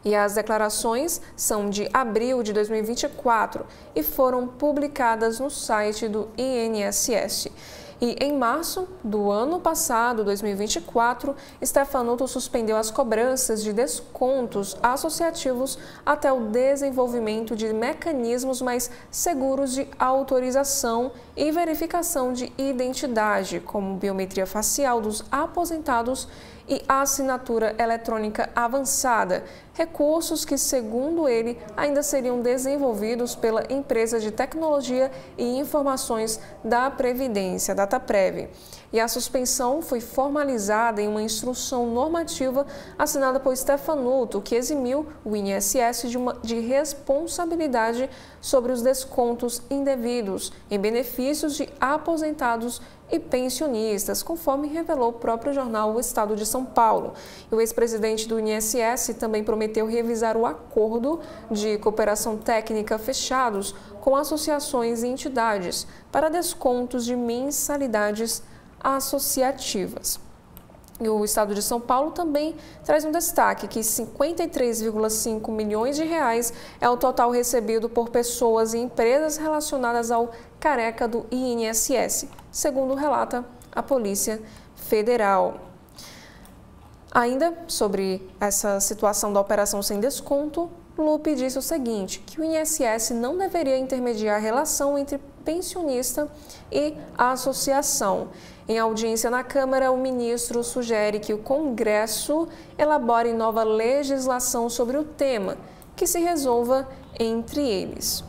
E as declarações são de abril de 2024 e foram publicadas no site do INSS. E em março do ano passado, 2024, Stefanuto suspendeu as cobranças de descontos associativos até o desenvolvimento de mecanismos mais seguros de autorização e verificação de identidade, como biometria facial dos aposentados e assinatura eletrônica avançada, recursos que, segundo ele, ainda seriam desenvolvidos pela empresa de tecnologia e informações da Previdência, Dataprev. E a suspensão foi formalizada em uma instrução normativa assinada por Stefanuto, que eximiu o INSS de responsabilidade sobre os descontos indevidos em benefícios de aposentados e pensionistas, conforme revelou o próprio jornal O Estado de São Paulo. E o ex-presidente do INSS também prometeu revisar o acordo de cooperação técnica fechados com associações e entidades para descontos de mensalidades associativas. E o Estado de São Paulo também traz um destaque que 53,5 milhões de reais é o total recebido por pessoas e empresas relacionadas ao careca do INSS, segundo relata a Polícia Federal. Ainda sobre essa situação da operação sem desconto, Lupe disse o seguinte, que o INSS não deveria intermediar a relação entre pensionista e a associação. Em audiência na Câmara, o ministro sugere que o Congresso elabore nova legislação sobre o tema, que se resolva entre eles.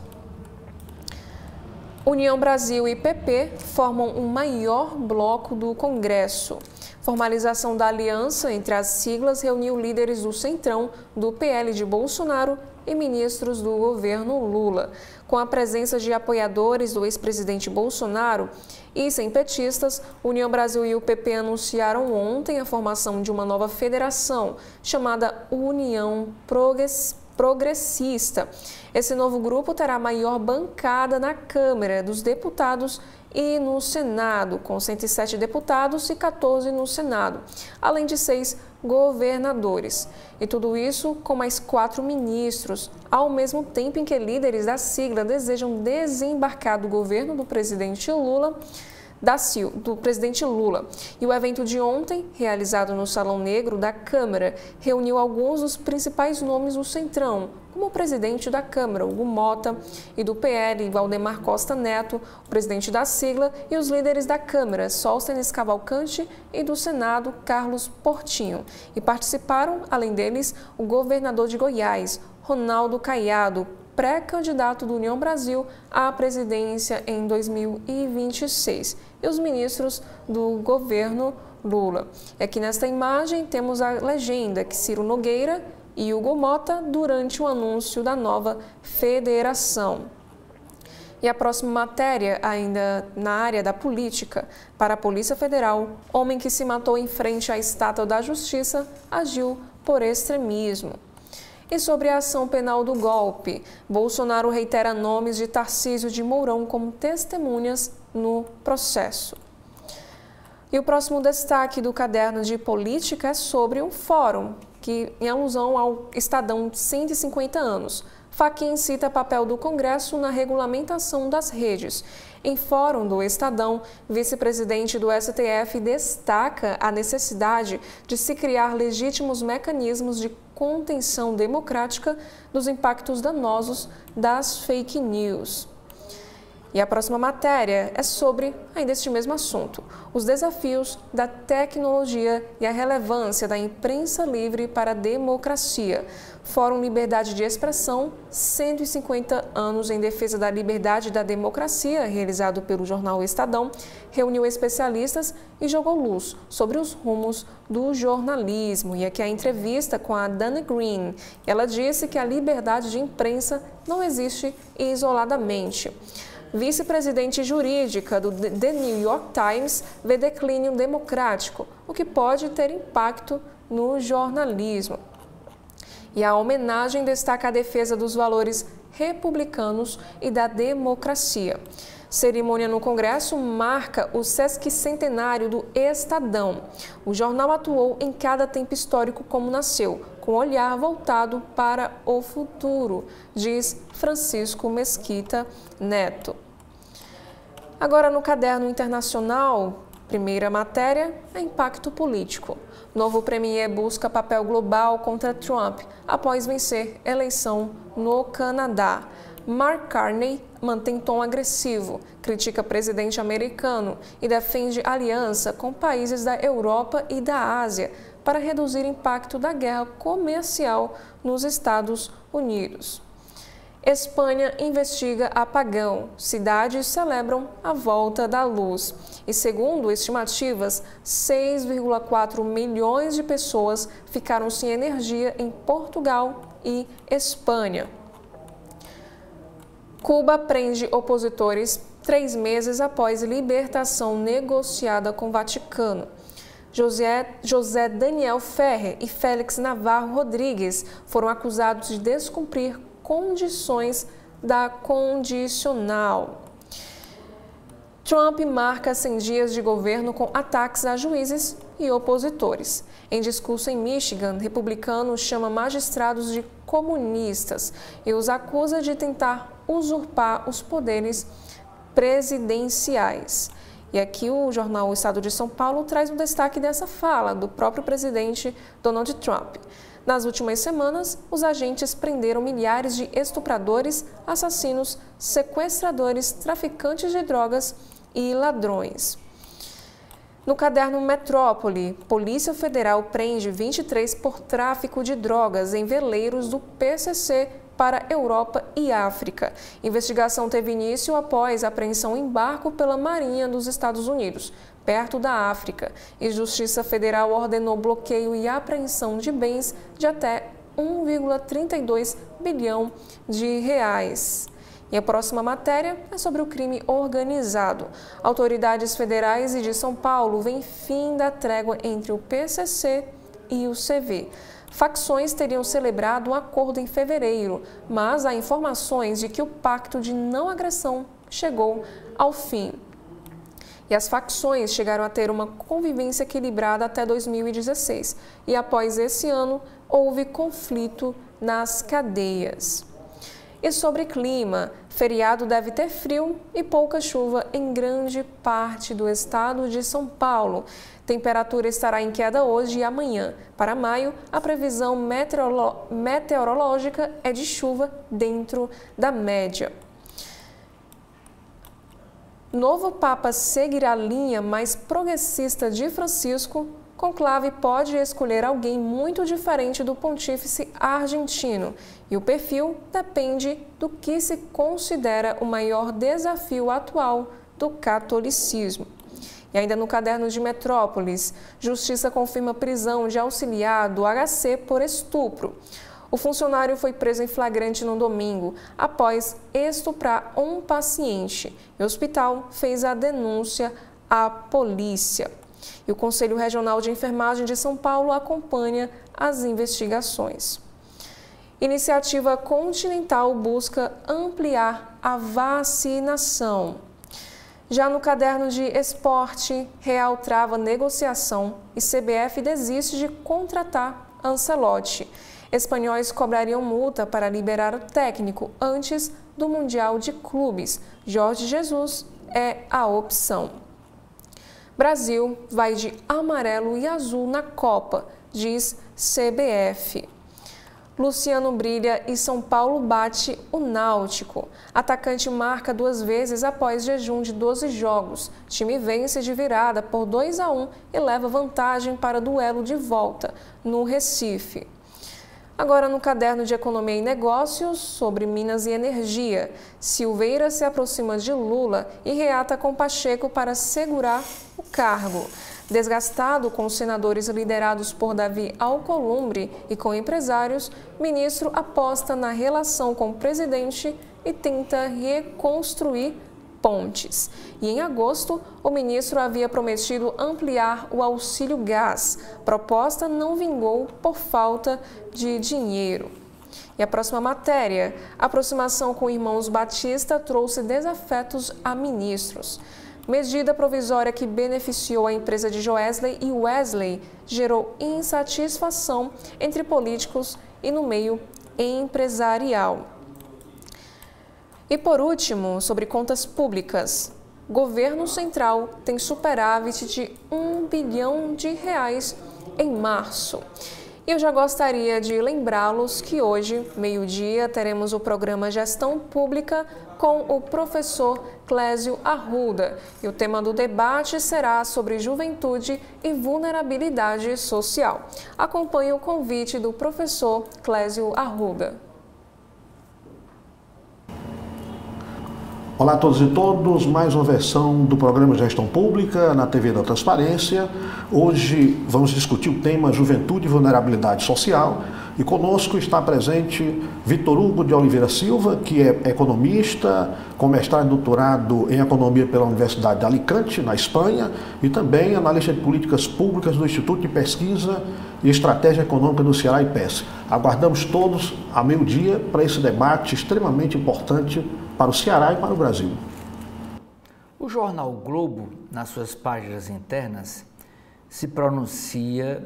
União Brasil e PP formam um maior bloco do Congresso. Formalização da aliança entre as siglas reuniu líderes do Centrão, do PL de Bolsonaro e ministros do governo Lula. Com a presença de apoiadores do ex-presidente Bolsonaro e sem petistas, União Brasil e o PP anunciaram ontem a formação de uma nova federação, chamada União Progressista. Esse novo grupo terá maior bancada na Câmara dos Deputados e no Senado, com 107 deputados e 14 no Senado, além de 6 governadores. E tudo isso com mais 4 ministros, ao mesmo tempo em que líderes da sigla desejam desembarcar do governo do presidente Lula. E o evento de ontem, realizado no Salão Negro da Câmara, reuniu alguns dos principais nomes do Centrão, como o presidente da Câmara, Hugo Mota, e do PL, Valdemar Costa Neto, o presidente da sigla, e os líderes da Câmara, Sóstenes Cavalcante, e do Senado, Carlos Portinho. E participaram, além deles, o governador de Goiás, Ronaldo Caiado, pré-candidato do União Brasil à presidência em 2026, e os ministros do governo Lula. E aqui nesta imagem temos a legenda que Ciro Nogueira e Hugo Mota durante o anúncio da nova federação. E a próxima matéria, ainda na área da política, para a Polícia Federal, homem que se matou em frente à estátua da Justiça agiu por extremismo. E sobre a ação penal do golpe, Bolsonaro reitera nomes de Tarcísio de Mourão como testemunhas no processo. E o próximo destaque do caderno de política é sobre um fórum, que em alusão ao Estadão 150 anos. Fachin cita papel do Congresso na regulamentação das redes. Em fórum do Estadão, vice-presidente do STF destaca a necessidade de se criar legítimos mecanismos de contenção democrática dos impactos danosos das fake news. E a próxima matéria é sobre ainda este mesmo assunto, os desafios da tecnologia e a relevância da imprensa livre para a democracia. Fórum Liberdade de Expressão, 150 anos em defesa da liberdade e da democracia, realizado pelo jornal Estadão, reuniu especialistas e jogou luz sobre os rumos do jornalismo. E aqui a entrevista com a Dana Green. Ela disse que a liberdade de imprensa não existe isoladamente. Vice-presidente jurídica do The New York Times vê declínio democrático, o que pode ter impacto no jornalismo. E a homenagem destaca a defesa dos valores republicanos e da democracia. Cerimônia no Congresso marca o sesquicentenário do Estadão. O jornal atuou em cada tempo histórico como nasceu, com olhar voltado para o futuro, diz Francisco Mesquita Neto. Agora, no caderno internacional, primeira matéria é impacto político. Novo premier busca papel global contra Trump após vencer eleição no Canadá. Mark Carney mantém tom agressivo, critica presidente americano e defende aliança com países da Europa e da Ásia para reduzir o impacto da guerra comercial nos Estados Unidos. Espanha investiga apagão. Cidades celebram a volta da luz. E segundo estimativas, 6,4 milhões de pessoas ficaram sem energia em Portugal e Espanha. Cuba prende opositores 3 meses após libertação negociada com o Vaticano. José Daniel Ferrer e Félix Navarro Rodrigues foram acusados de descumprir condições da condicional. Trump marca 100 dias de governo com ataques a juízes e opositores. Em discurso em Michigan, republicano chama magistrados de comunistas e os acusa de tentar usurpar os poderes presidenciais. E aqui o jornal O Estado de São Paulo traz um destaque dessa fala do próprio presidente Donald Trump. Nas últimas semanas, os agentes prenderam milhares de estupradores, assassinos, sequestradores, traficantes de drogas e ladrões. No caderno Metrópole, Polícia Federal prende 23 por tráfico de drogas em veleiros do PCC para Europa e África. Investigação teve início após a apreensão em barco pela Marinha dos Estados Unidos, perto da África, e Justiça Federal ordenou bloqueio e apreensão de bens de até 1,32 bilhão de reais. E a próxima matéria é sobre o crime organizado. Autoridades federais e de São Paulo veem fim da trégua entre o PCC e o CV. Facções teriam celebrado um acordo em fevereiro, mas há informações de que o pacto de não agressão chegou ao fim. E as facções chegaram a ter uma convivência equilibrada até 2016. E após esse ano, houve conflito nas cadeias. E sobre clima, feriado deve ter frio e pouca chuva em grande parte do estado de São Paulo. Temperatura estará em queda hoje e amanhã. Para maio, a previsão meteorológica é de chuva dentro da média. Novo Papa seguirá a linha mais progressista de Francisco. Conclave pode escolher alguém muito diferente do pontífice argentino e o perfil depende do que se considera o maior desafio atual do catolicismo. E ainda no caderno de Metrópolis, Justiça confirma prisão de auxiliar do HC por estupro. O funcionário foi preso em flagrante no domingo após estuprar um paciente e o hospital fez a denúncia à polícia. E o Conselho Regional de Enfermagem de São Paulo acompanha as investigações. Iniciativa Continental busca ampliar a vacinação. Já no caderno de esporte, Real trava negociação e CBF desiste de contratar Ancelotti. Espanhóis cobrariam multa para liberar o técnico antes do Mundial de Clubes. Jorge Jesus é a opção. Brasil vai de amarelo e azul na Copa, diz CBF. Luciano brilha e São Paulo bate o Náutico. Atacante marca 2 vezes após jejum de 12 jogos. Time vence de virada por 2-1 e leva vantagem para duelo de volta no Recife. Agora no caderno de Economia e Negócios, sobre Minas e Energia. Silveira se aproxima de Lula e reata com Pacheco para segurar o cargo. Desgastado com os senadores liderados por Davi Alcolumbre e com empresários, ministro aposta na relação com o presidente e tenta reconstruir pontes. E em agosto, o ministro havia prometido ampliar o auxílio gás. Proposta não vingou por falta de dinheiro. E a próxima matéria, a aproximação com irmãos Batista trouxe desafetos a ministros. Medida provisória que beneficiou a empresa de Joesley e Wesley gerou insatisfação entre políticos e no meio empresarial. E por último, sobre contas públicas. Governo Central tem superávit de R$1 bilhão em março. E eu já gostaria de lembrá-los que hoje, meio-dia, teremos o programa Gestão Pública com o professor Clésio Arruda. E o tema do debate será sobre juventude e vulnerabilidade social. Acompanhe o convite do professor Clésio Arruda. Olá a todos e todas, mais uma versão do programa Gestão Pública na TV da Transparência. Hoje vamos discutir o tema Juventude e Vulnerabilidade Social e conosco está presente Vitor Hugo de Oliveira Silva, que é economista, com mestrado e doutorado em Economia pela Universidade de Alicante, na Espanha, e também analista de políticas públicas do Instituto de Pesquisa e Estratégia Econômica do Ceará, IPES. Aguardamos todos a meio-dia para esse debate extremamente importante para o Ceará e para o Brasil. O jornal o Globo, nas suas páginas internas, se pronuncia,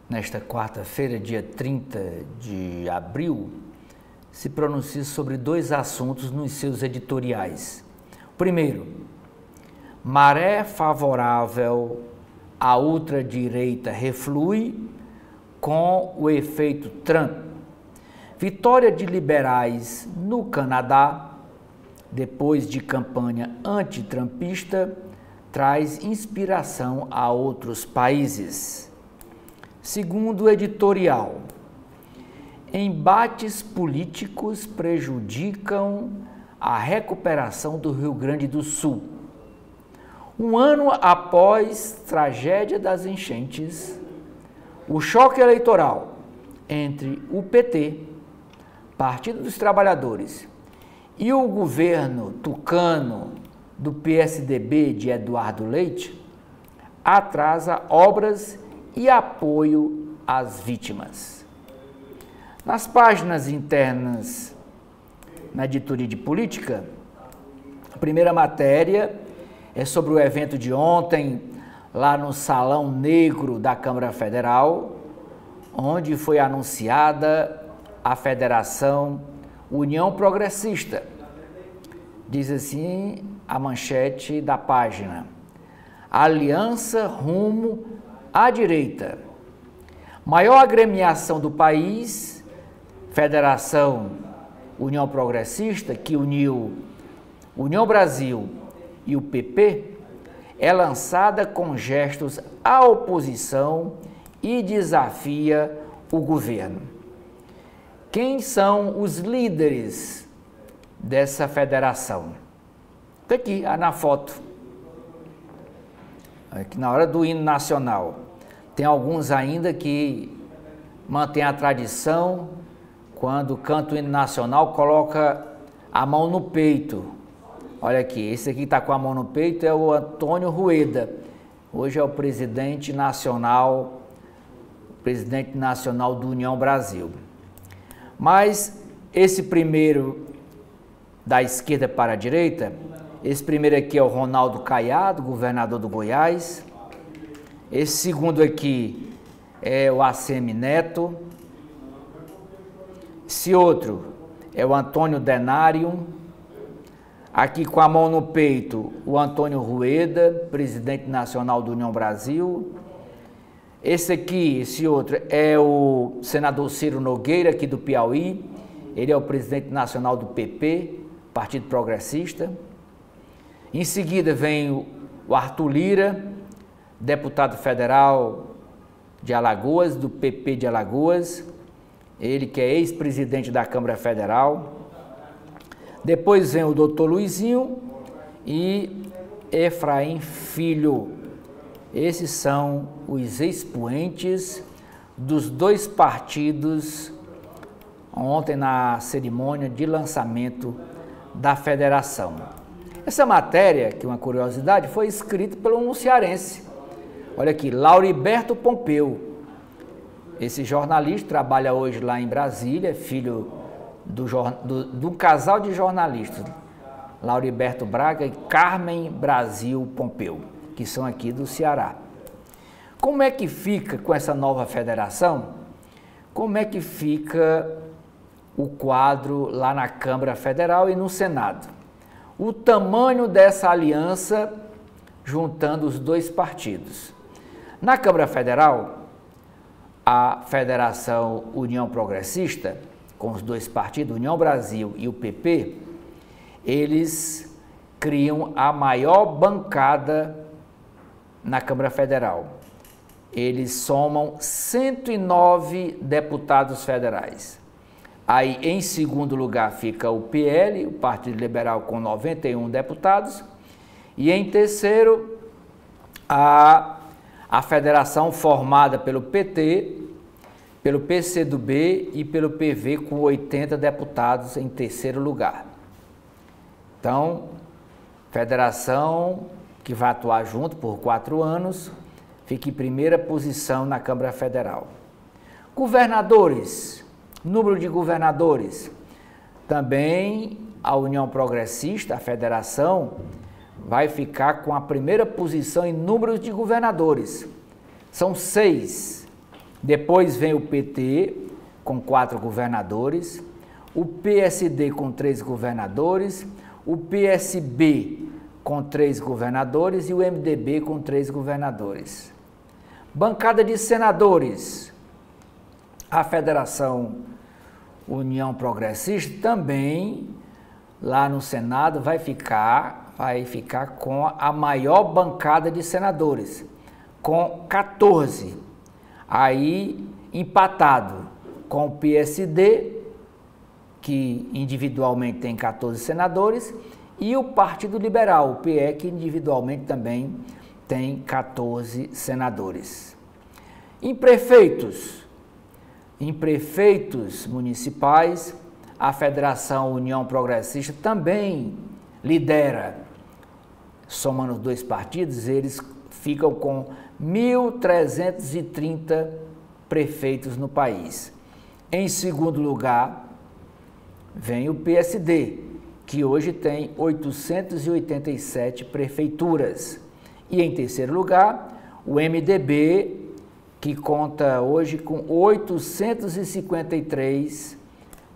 nesta quarta-feira, dia 30 de abril, se pronuncia sobre dois assuntos nos seus editoriais. Primeiro, maré favorável à ultradireita reflui com o efeito Trump. Vitória de liberais no Canadá, depois de campanha antitrumpista, traz inspiração a outros países. Segundo o editorial, embates políticos prejudicam a recuperação do Rio Grande do Sul. Um ano após a tragédia das enchentes, o choque eleitoral entre o PT, Partido dos Trabalhadores, e o governo tucano do PSDB de Eduardo Leite atrasa obras e apoio às vítimas. Nas páginas internas, na editoria de política, a primeira matéria é sobre o evento de ontem, lá no Salão Negro da Câmara Federal, onde foi anunciada a Federação União Progressista. Diz assim a manchete da página: Aliança rumo à direita. Maior agremiação do país, Federação União Progressista, que uniu União Brasil e o PP, é lançada com gestos à oposição e desafia o governo. Quem são os líderes dessa federação? Está aqui, na foto. Aqui na hora do hino nacional. Tem alguns ainda que mantêm a tradição, quando canta o hino nacional, coloca a mão no peito. Olha aqui, esse aqui está com a mão no peito é o Antônio Rueda. Hoje é o presidente nacional do União Brasil. Mas esse primeiro da esquerda para a direita, esse primeiro aqui é o Ronaldo Caiado, governador do Goiás. Esse segundo aqui é o ACM Neto. Esse outro é o Antônio Denário. Aqui com a mão no peito, o Antônio Rueda, presidente nacional do União Brasil. Esse outro é o senador Ciro Nogueira, aqui do Piauí. Ele é o presidente nacional do PP, Partido Progressista. Em seguida vem o Arthur Lira, deputado federal de Alagoas, do PP de Alagoas. Ele que é ex-presidente da Câmara Federal. Depois vem o doutor Luizinho e Efraim Filho. Esses são os expoentes dos dois partidos ontem na cerimônia de lançamento da federação. Essa matéria, que é uma curiosidade, foi escrita pelo cearense. Olha aqui, Lauriberto Pompeu. Esse jornalista trabalha hoje lá em Brasília, filho de um casal de jornalistas, Lauriberto Braga e Carmen Brasil Pompeu, que são aqui do Ceará. Como é que fica com essa nova federação? Como é que fica o quadro lá na Câmara Federal e no Senado? O tamanho dessa aliança juntando os dois partidos. Na Câmara Federal, a Federação União Progressista, com os dois partidos, União Brasil e o PP, eles criam a maior bancada na Câmara Federal. Eles somam 109 deputados federais. Aí, em segundo lugar, fica o PL, o Partido Liberal, com 91 deputados. E em terceiro, a federação formada pelo PT, pelo PCdoB e pelo PV, com 80 deputados em terceiro lugar. Então, federação que vai atuar junto por 4 anos, fica em primeira posição na Câmara Federal. Governadores, número de governadores. Também a União Progressista, a federação, vai ficar com a primeira posição em número de governadores. São 6. Depois vem o PT, com 4 governadores, o PSD com 3 governadores, o PSB com 3 governadores e o MDB com 3 governadores. Bancada de senadores. A Federação União Progressista também, lá no Senado, vai ficar com a maior bancada de senadores, com 14. Aí, empatado com o PSD, que individualmente tem 14 senadores, e o Partido Liberal, o PE, que individualmente também tem 14 senadores. Em prefeitos municipais, a Federação União Progressista também lidera. Somando os dois partidos, eles ficam com 1.330 prefeitos no país. Em segundo lugar, vem o PSD, que hoje tem 887 prefeituras. E em terceiro lugar, o MDB, que conta hoje com 853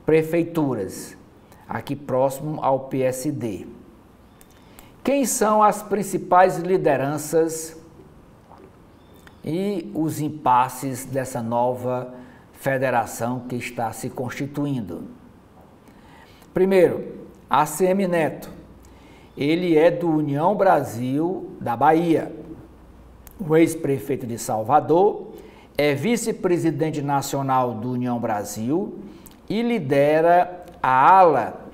prefeituras, aqui próximo ao PSD. Quem são as principais lideranças e os impasses dessa nova federação que está se constituindo? Primeiro, ACM Neto. Ele é do União Brasil da Bahia. O ex-prefeito de Salvador é vice-presidente nacional do União Brasil e lidera a ala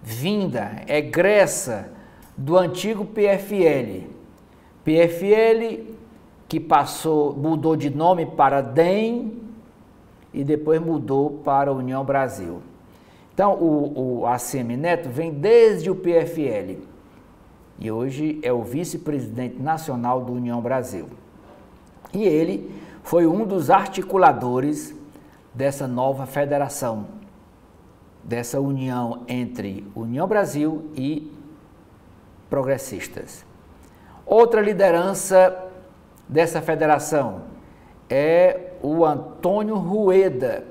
vinda, egressa do antigo PFL. PFL que mudou de nome para DEM e depois mudou para a União Brasil. Então, o ACM Neto vem desde o PFL e hoje é o vice-presidente nacional do União Brasil. E ele foi um dos articuladores dessa nova federação, dessa união entre União Brasil e progressistas. Outra liderança dessa federação é o Antônio Rueda.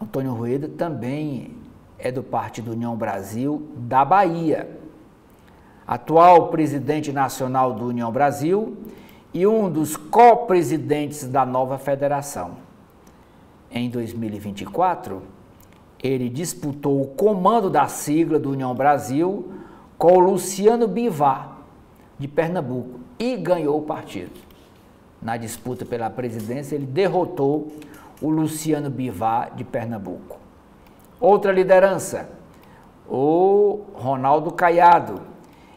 Antônio Rueda também é do Partido União Brasil da Bahia, atual presidente nacional do União Brasil e um dos co-presidentes da nova federação. Em 2024, ele disputou o comando da sigla do União Brasil com o Luciano Bivar, de Pernambuco, e ganhou o partido. Na disputa pela presidência, ele derrotou o Luciano Bivar, de Pernambuco. Outra liderança, o Ronaldo Caiado,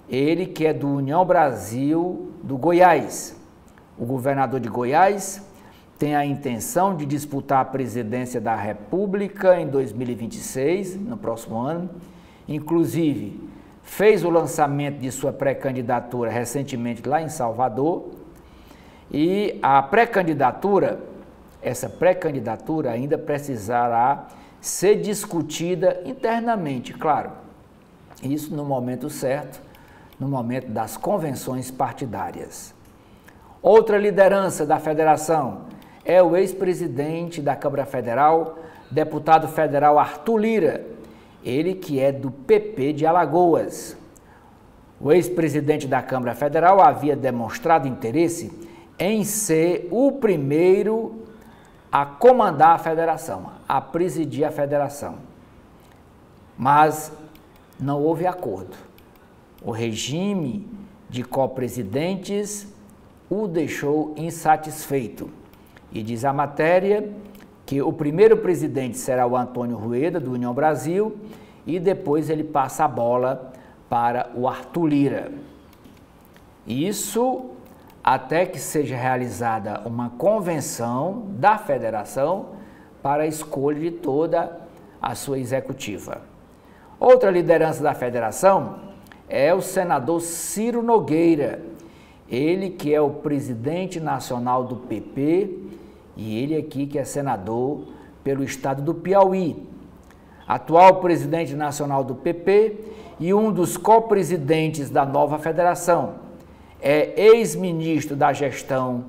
ele que é do União Brasil do Goiás. O governador de Goiás tem a intenção de disputar a presidência da República em 2026, no próximo ano. Inclusive, fez o lançamento de sua pré-candidatura recentemente lá em Salvador. E a essa pré-candidatura ainda precisará ser discutida internamente, claro. Isso no momento certo, no momento das convenções partidárias. Outra liderança da federação é o ex-presidente da Câmara Federal, deputado federal Arthur Lira, ele que é do PP de Alagoas. O ex-presidente da Câmara Federal havia demonstrado interesse em ser o primeiro a comandar a federação, a presidir a federação. Mas não houve acordo. O regime de copresidentes o deixou insatisfeito. E diz a matéria que o primeiro presidente será o Antônio Rueda, do União Brasil, e depois ele passa a bola para o Arthur Lira. Isso até que seja realizada uma convenção da federação para a escolha de toda a sua executiva. Outra liderança da federação é o senador Ciro Nogueira, ele que é o presidente nacional do PP e ele aqui que é senador pelo estado do Piauí. Atual presidente nacional do PP e um dos co-presidentes da nova federação. É ex-ministro da gestão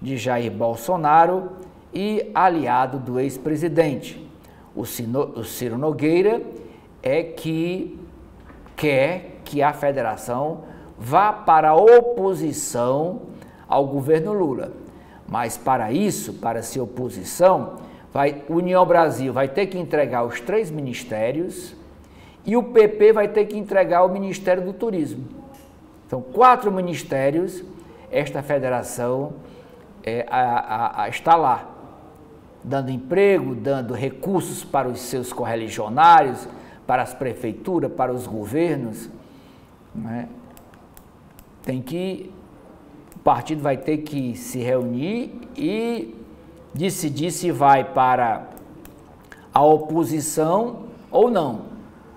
de Jair Bolsonaro e aliado do ex-presidente. O Ciro Nogueira é que quer que a federação vá para a oposição ao governo Lula. Mas para isso, para ser oposição, União Brasil vai ter que entregar os 3 ministérios e o PP vai ter que entregar o Ministério do Turismo. São 4 ministérios, esta federação está lá, dando emprego, dando recursos para os seus correligionários, para as prefeituras, para os governos. Né? O partido vai ter que se reunir e decidir se vai para a oposição ou não,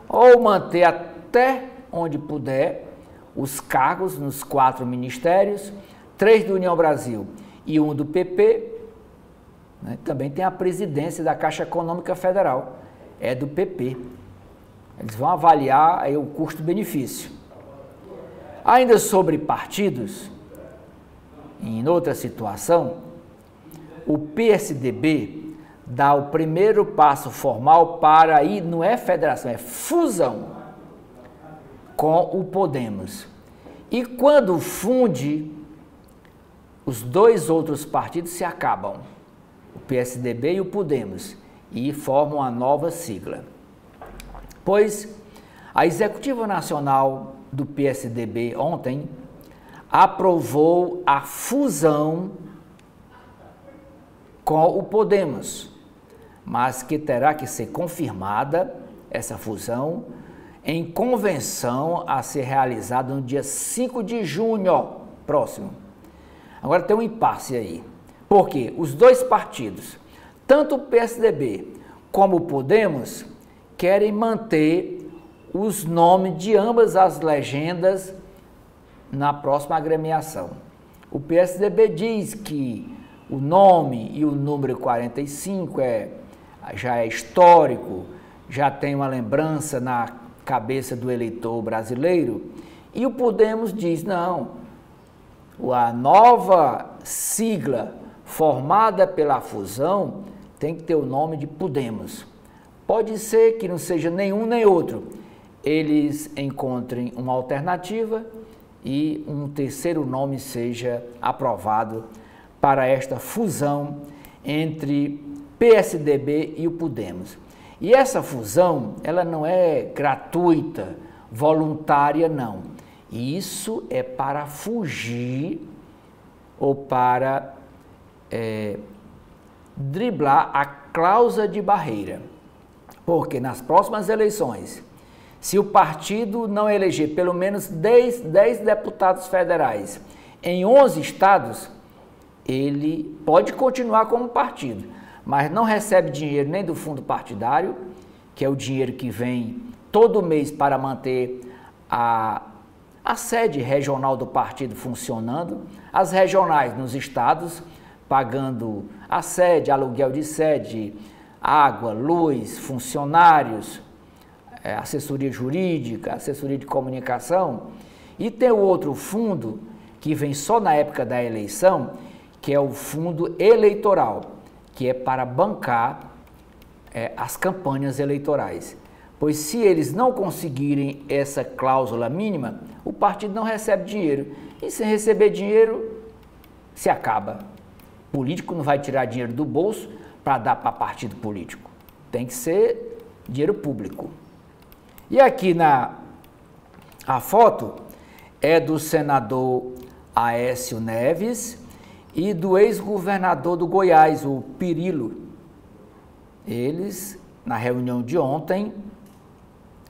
ou manter até onde puder os cargos nos 4 ministérios, 3 do União Brasil e 1 do PP, né? Também tem a presidência da Caixa Econômica Federal, é do PP. Eles vão avaliar aí o custo-benefício. Ainda sobre partidos, em outra situação, o PSDB dá o primeiro passo formal para ir, não é federação, é fusão com o Podemos. E quando funde, os 2 outros partidos se acabam, o PSDB e o Podemos, e formam a nova sigla. Pois a Executiva Nacional do PSDB ontem aprovou a fusão com o Podemos, mas que terá que ser confirmada essa fusão em convenção a ser realizada no dia 5 de junho próximo. Agora tem um impasse aí, porque os 2 partidos, tanto o PSDB como o Podemos, querem manter os nomes de ambas as legendas na próxima agremiação. O PSDB diz que o nome e o número 45 já é histórico, já tem uma lembrança na cabeça do eleitor brasileiro, e o Podemos diz, não, a nova sigla formada pela fusão tem que ter o nome de Podemos. Pode ser que não seja nenhum nem outro. Eles encontrem uma alternativa e um terceiro nome seja aprovado para esta fusão entre PSDB e o Podemos. E essa fusão, ela não é gratuita, voluntária, não. Isso é para fugir ou para driblar a cláusula de barreira. Porque nas próximas eleições, se o partido não eleger pelo menos 10 deputados federais em 11 estados, ele pode continuar como partido, mas não recebe dinheiro nem do fundo partidário, que é o dinheiro que vem todo mês para manter a sede regional do partido funcionando, as regionais nos estados, pagando a sede, aluguel de sede, água, luz, funcionários, assessoria jurídica, assessoria de comunicação, e tem o outro fundo que vem só na época da eleição, que é o fundo eleitoral, que é para bancar as campanhas eleitorais. Pois se eles não conseguirem essa cláusula mínima, o partido não recebe dinheiro. E sem receber dinheiro, se acaba. O político não vai tirar dinheiro do bolso para dar para partido político. Tem que ser dinheiro público. E aqui a foto é do senador Aécio Neves e do ex-governador do Goiás, o Pirilo. Eles, na reunião de ontem,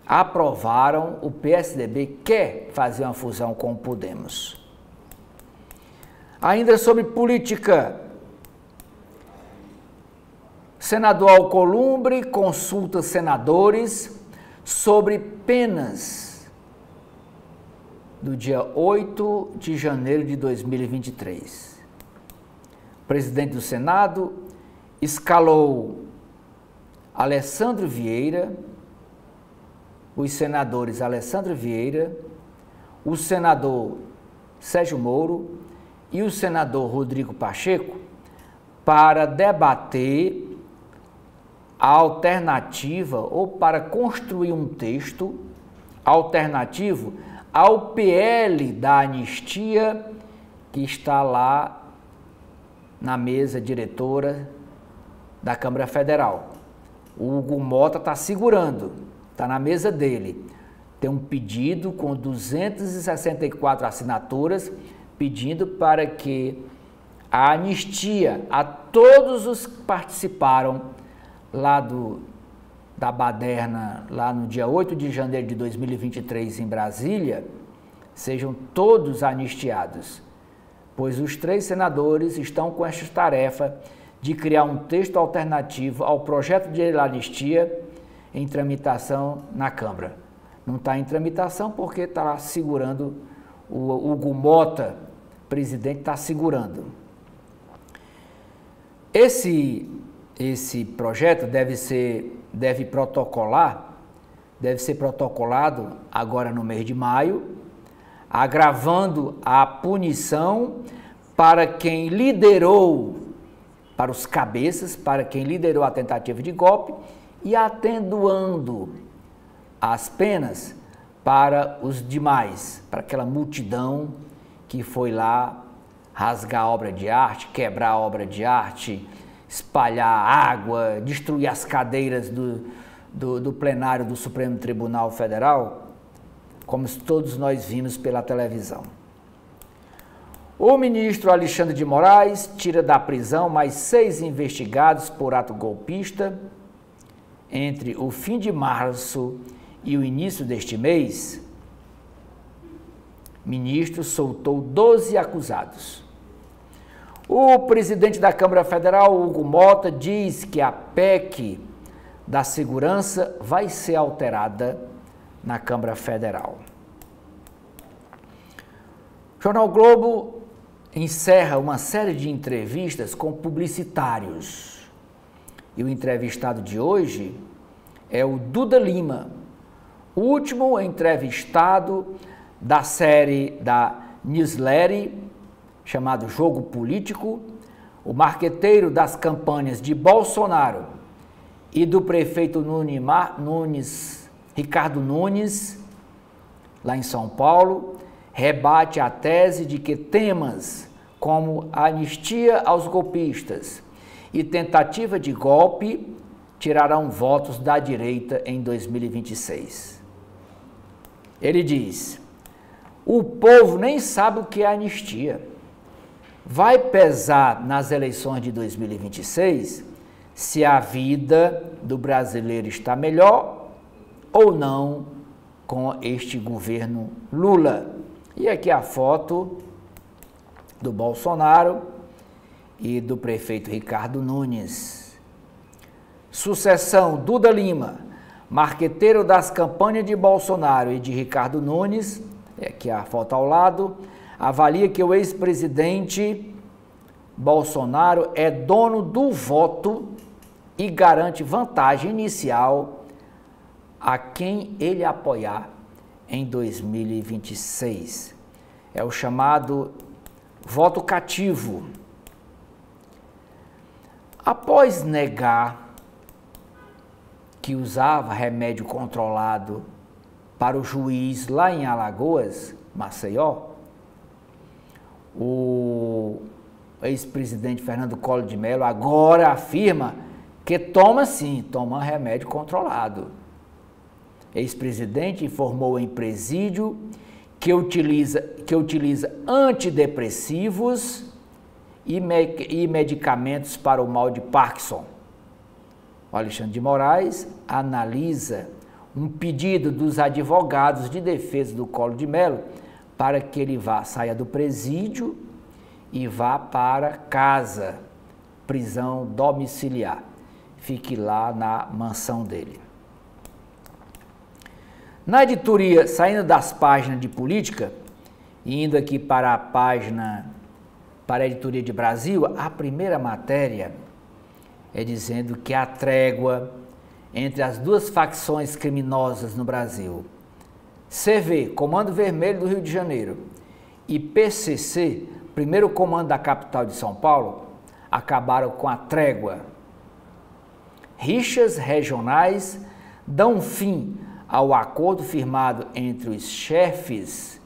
aprovaram, o PSDB quer fazer uma fusão com o Podemos. Ainda sobre política, senador Alcolumbre consulta senadores sobre penas do dia 8 de janeiro de 2023. O presidente do Senado escalou Alessandro Vieira, os senadores Alessandro Vieira, o senador Sérgio Moro e o senador Rodrigo Pacheco para debater a alternativa ou para construir um texto alternativo ao PL da anistia que está lá na mesa diretora da Câmara Federal. O Hugo Mota está segurando, está na mesa dele. Tem um pedido com 264 assinaturas pedindo para que a anistia a todos os que participaram lá da baderna, lá no dia 8 de janeiro de 2023 em Brasília, sejam todos anistiados, pois os 3 senadores estão com esta tarefa de criar um texto alternativo ao projeto de anistia em tramitação na Câmara. Não está em tramitação porque está lá segurando, o Hugo Mota, presidente, está segurando. Esse projeto deve ser protocolado agora no mês de maio, agravando a punição para quem liderou, para os cabeças, para quem liderou a tentativa de golpe e atenuando as penas para os demais, para aquela multidão que foi lá rasgar a obra de arte, quebrar a obra de arte, espalhar água, destruir as cadeiras do plenário do Supremo Tribunal Federal, como todos nós vimos pela televisão. O ministro Alexandre de Moraes tira da prisão mais 6 investigados por ato golpista. Entre o fim de março e o início deste mês, o ministro soltou 12 acusados. O presidente da Câmara Federal, Hugo Mota, diz que a PEC da segurança vai ser alterada na Câmara Federal. O Jornal Globo encerra uma série de entrevistas com publicitários. E o entrevistado de hoje é o Duda Lima, o último entrevistado da série da newsletter chamado Jogo Político, o marqueteiro das campanhas de Bolsonaro e do prefeito Ricardo Nunes, lá em São Paulo, rebate a tese de que temas como a anistia aos golpistas e tentativa de golpe tirarão votos da direita em 2026. Ele diz: o povo nem sabe o que é anistia. Vai pesar nas eleições de 2026 se a vida do brasileiro está melhor ou não com este governo Lula. E aqui a foto do Bolsonaro e do prefeito Ricardo Nunes. Sucessão: Duda Lima, marqueteiro das campanhas de Bolsonaro e de Ricardo Nunes, aqui a foto ao lado, avalia que o ex-presidente Bolsonaro é dono do voto e garante vantagem inicial a quem ele apoiar em 2026. É o chamado voto cativo. Após negar que usava remédio controlado para o juiz lá em Alagoas, Maceió, o ex-presidente Fernando Collor de Mello agora afirma que toma sim, toma remédio controlado. Ex-presidente informou em presídio que utiliza antidepressivos e medicamentos para o mal de Parkinson. O Alexandre de Moraes analisa um pedido dos advogados de defesa do Collor de Mello para que ele saia do presídio e vá para casa, prisão domiciliar. Fique lá na mansão dele. Na editoria, saindo das páginas de política e indo aqui para a editoria de Brasil, a primeira matéria é dizendo que a trégua entre as duas facções criminosas no Brasil, CV, Comando Vermelho do Rio de Janeiro, e PCC, primeiro comando da capital de São Paulo, acabaram com a trégua. Rixas regionais dão fim ao acordo firmado entre os chefes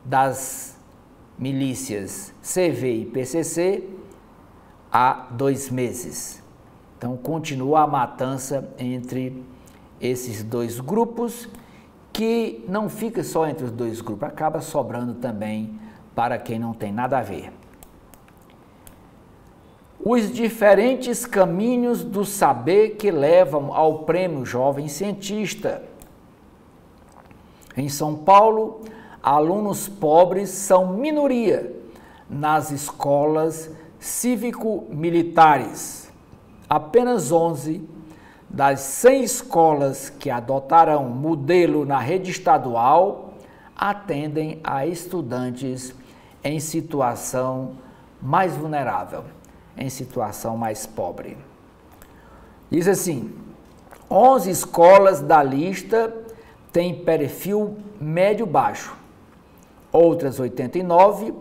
das milícias CV e PCC há 2 meses. Então, continua a matança entre esses dois grupos, que não fica só entre os dois grupos, acaba sobrando também para quem não tem nada a ver. Os diferentes caminhos do saber que levam ao Prêmio Jovem Cientista. Em São Paulo, alunos pobres são minoria nas escolas cívico-militares. Apenas 11 das 100 escolas que adotarão modelo na rede estadual atendem a estudantes em situação mais vulnerável, em situação mais pobre. Diz assim, 11 escolas da lista têm perfil médio-baixo, outras 89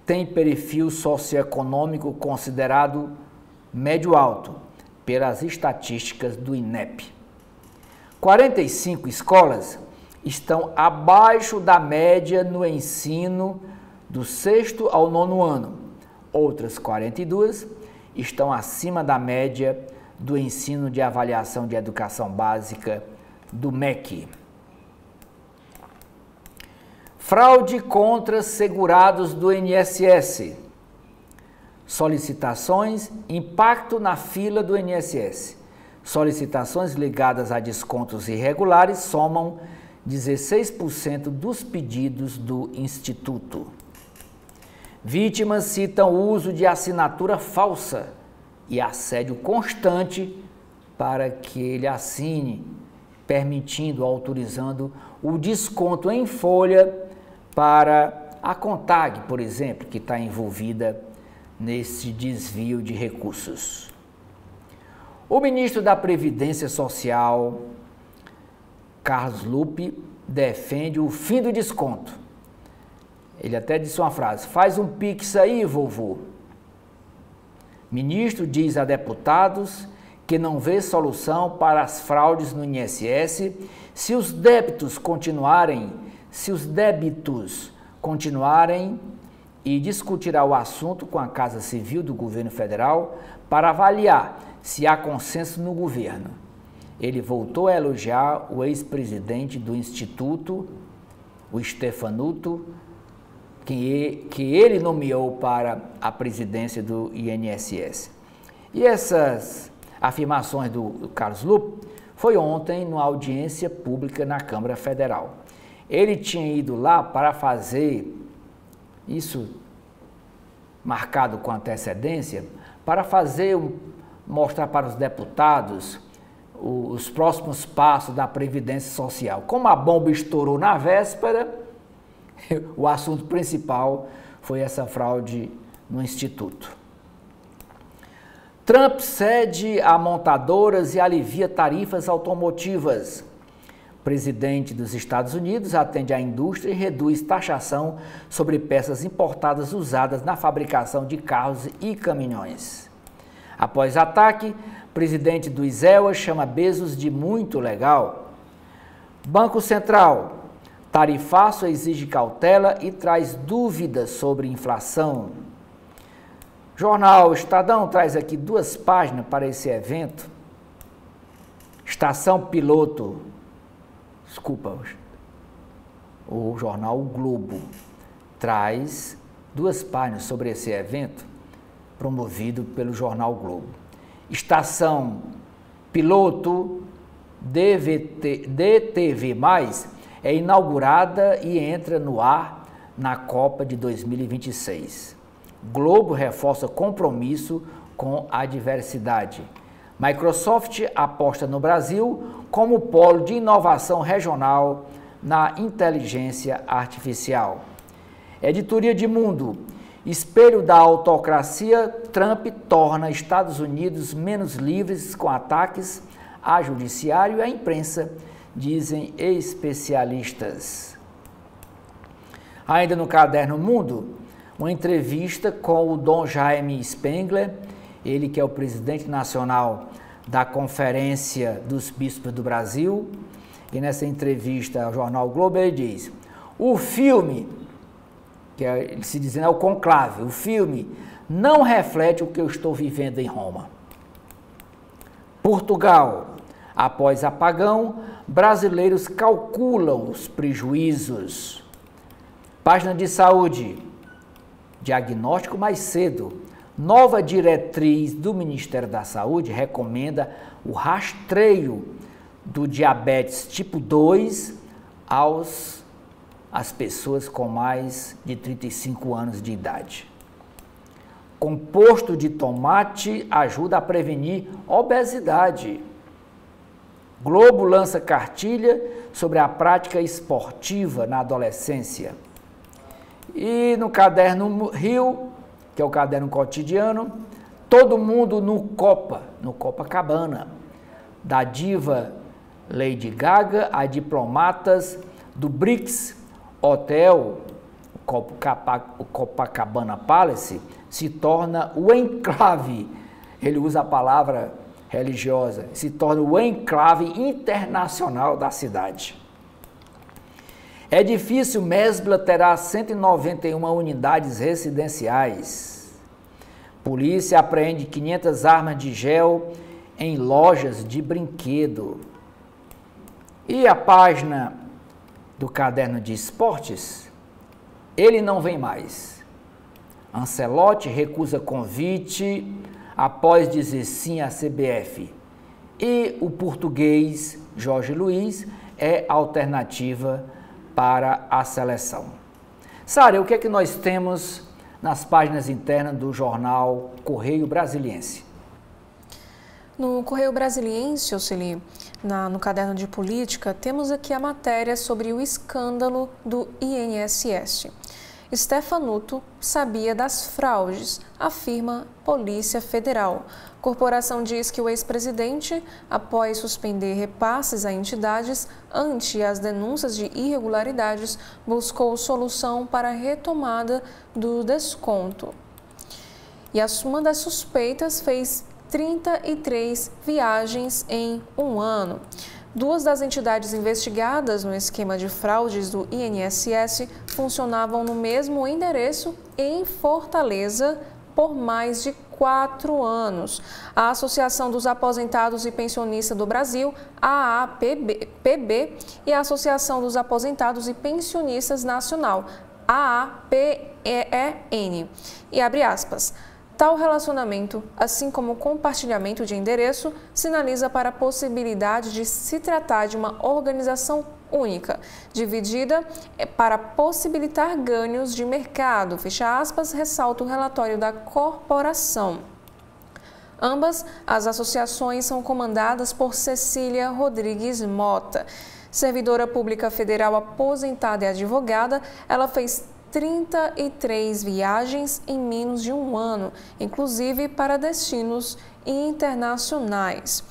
têm perfil socioeconômico considerado médio-alto, pelas estatísticas do INEP. 45 escolas estão abaixo da média no ensino do 6º ao 9º ano. Outras 42 estão acima da média do ensino de avaliação de educação básica do MEC. Fraude contra segurados do INSS. Solicitações, impacto na fila do INSS. Solicitações ligadas a descontos irregulares somam 16% dos pedidos do Instituto. Vítimas citam o uso de assinatura falsa e assédio constante para que ele assine, permitindo, autorizando o desconto em folha para a Contag, por exemplo, que está envolvida nesse desvio de recursos. O ministro da Previdência Social, Carlos Lupe, defende o fim do desconto. Ele até disse uma frase, faz um pix aí, vovô. Ministro diz a deputados que não vê solução para as fraudes no INSS se os débitos continuarem e discutirá o assunto com a Casa Civil do Governo Federal para avaliar se há consenso no governo. Ele voltou a elogiar o ex-presidente do Instituto, o Stefanuto, que ele nomeou para a presidência do INSS. E essas afirmações do Carlos Lupe foi ontem numa audiência pública na Câmara Federal. Ele tinha ido lá para fazer isso marcado com antecedência, para mostrar para os deputados os próximos passos da Previdência Social. Como a bomba estourou na véspera, o assunto principal foi essa fraude no Instituto. Trump cede a montadoras e alivia tarifas automotivas. presidente dos Estados Unidos atende à indústria e reduz taxação sobre peças importadas usadas na fabricação de carros e caminhões. Após ataque, presidente do ISEA chama Bezos de muito legal. Banco Central, tarifaço exige cautela e traz dúvidas sobre inflação. Jornal Estadão traz aqui 2 páginas para esse evento. Estação piloto, o jornal O Globo traz 2 páginas sobre esse evento promovido pelo jornal o Globo. Estação piloto DTV+, é inaugurada e entra no ar na Copa de 2026. Globo reforça compromisso com a diversidade. Microsoft aposta no Brasil como polo de inovação regional na inteligência artificial. Editoria de Mundo. Espelho da autocracia, Trump torna Estados Unidos menos livres com ataques a judiciário e à imprensa, dizem especialistas. Ainda no Caderno Mundo, uma entrevista com o Dom Jaime Spengler, ele que é o presidente nacional da Conferência dos Bispos do Brasil, e nessa entrevista ao jornal Globo ele diz: o filme, que ele se dizendo é o conclave, o filme não reflete o que eu estou vivendo em Roma. Portugal, após apagão, brasileiros calculam os prejuízos. Página de saúde, diagnóstico mais cedo. Nova diretriz do Ministério da Saúde recomenda o rastreio do diabetes tipo 2 às pessoas com mais de 35 anos de idade. Composto de tomate ajuda a prevenir obesidade. Globo lança cartilha sobre a prática esportiva na adolescência. E no Caderno Rio, que é o caderno cotidiano, todo mundo no Copacabana, da diva Lady Gaga a diplomatas do BRICS, hotel, o Copacabana Palace, se torna o enclave, ele usa a palavra religiosa, se torna o enclave internacional da cidade. Edifício Mesbla terá 191 unidades residenciais. Polícia apreende 500 armas de gel em lojas de brinquedo. E a página do Caderno de Esportes, ele não vem mais. Ancelotti recusa convite após dizer sim à CBF. E o português Jorge Luiz é alternativa para a seleção. Sara, o que é que nós temos nas páginas internas do jornal Correio Brasiliense? No Correio Brasiliense, Oceli, no caderno de política, temos aqui a matéria sobre o escândalo do INSS. Stefanuto sabia das fraudes, afirma Polícia Federal. Corporação diz que o ex-presidente, após suspender repasses a entidades ante as denúncias de irregularidades, buscou solução para a retomada do desconto. E uma das suspeitas fez 33 viagens em um ano. 2 das entidades investigadas no esquema de fraudes do INSS funcionavam no mesmo endereço em Fortaleza por mais de 4 anos. A Associação dos Aposentados e Pensionistas do Brasil, a AAPB, e a Associação dos Aposentados e Pensionistas Nacional, AAPEN. E abre aspas. Tal relacionamento, assim como o compartilhamento de endereço, sinaliza para a possibilidade de se tratar de uma organização única, dividida para possibilitar ganhos de mercado, fecha aspas, ressalta o relatório da corporação. Ambas as associações são comandadas por Cecília Rodrigues Mota. Servidora pública federal aposentada e advogada, ela fez 33 viagens em menos de um ano, inclusive para destinos internacionais.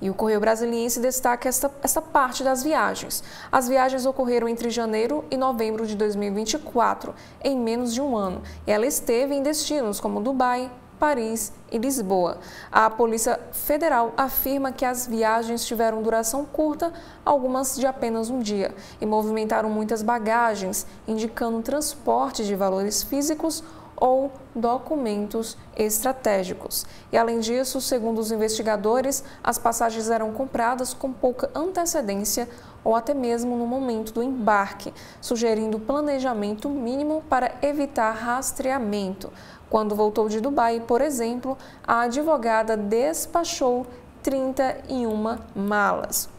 E o Correio Brasiliense destaca esta parte das viagens. As viagens ocorreram entre janeiro e novembro de 2024, em menos de um ano. E ela esteve em destinos como Dubai, Paris e Lisboa. A Polícia Federal afirma que as viagens tiveram duração curta, algumas de apenas um dia, e movimentaram muitas bagagens, indicando transporte de valores físicos ou documentos estratégicos. E além disso, segundo os investigadores, as passagens eram compradas com pouca antecedência ou até mesmo no momento do embarque, sugerindo planejamento mínimo para evitar rastreamento. Quando voltou de Dubai, por exemplo, a advogada despachou 31 malas.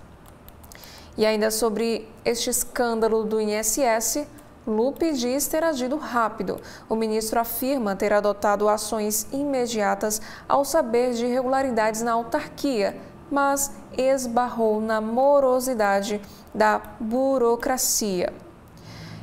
E ainda sobre este escândalo do INSS, Lupe diz ter agido rápido. O ministro afirma ter adotado ações imediatas ao saber de irregularidades na autarquia, mas esbarrou na morosidade da burocracia.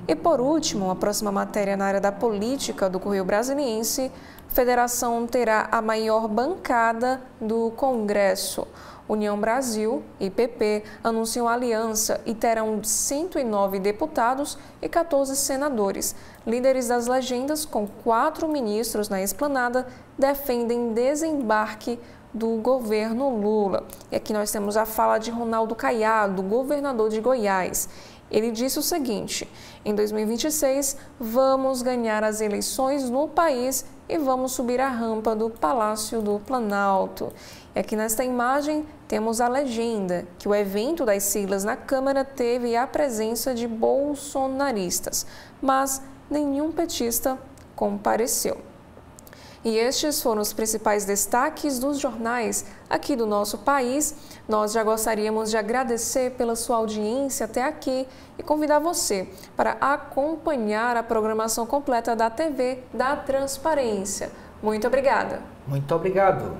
E por último, a próxima matéria na área da política do Correio Brasiliense, Federação terá a maior bancada do Congresso. União Brasil e PP anunciam aliança e terão 109 deputados e 14 senadores. Líderes das legendas, com 4 ministros na esplanada, defendem desembarque do governo Lula. E aqui nós temos a fala de Ronaldo Caiado, governador de Goiás. Ele disse o seguinte: em 2026, vamos ganhar as eleições no país e vamos subir a rampa do Palácio do Planalto. E aqui nesta imagem temos a legenda que o evento das siglas na Câmara teve a presença de bolsonaristas, mas nenhum petista compareceu. E estes foram os principais destaques dos jornais aqui do nosso país. Nós já gostaríamos de agradecer pela sua audiência até aqui e convidar você para acompanhar a programação completa da TV da Transparência. Muito obrigada. Muito obrigado.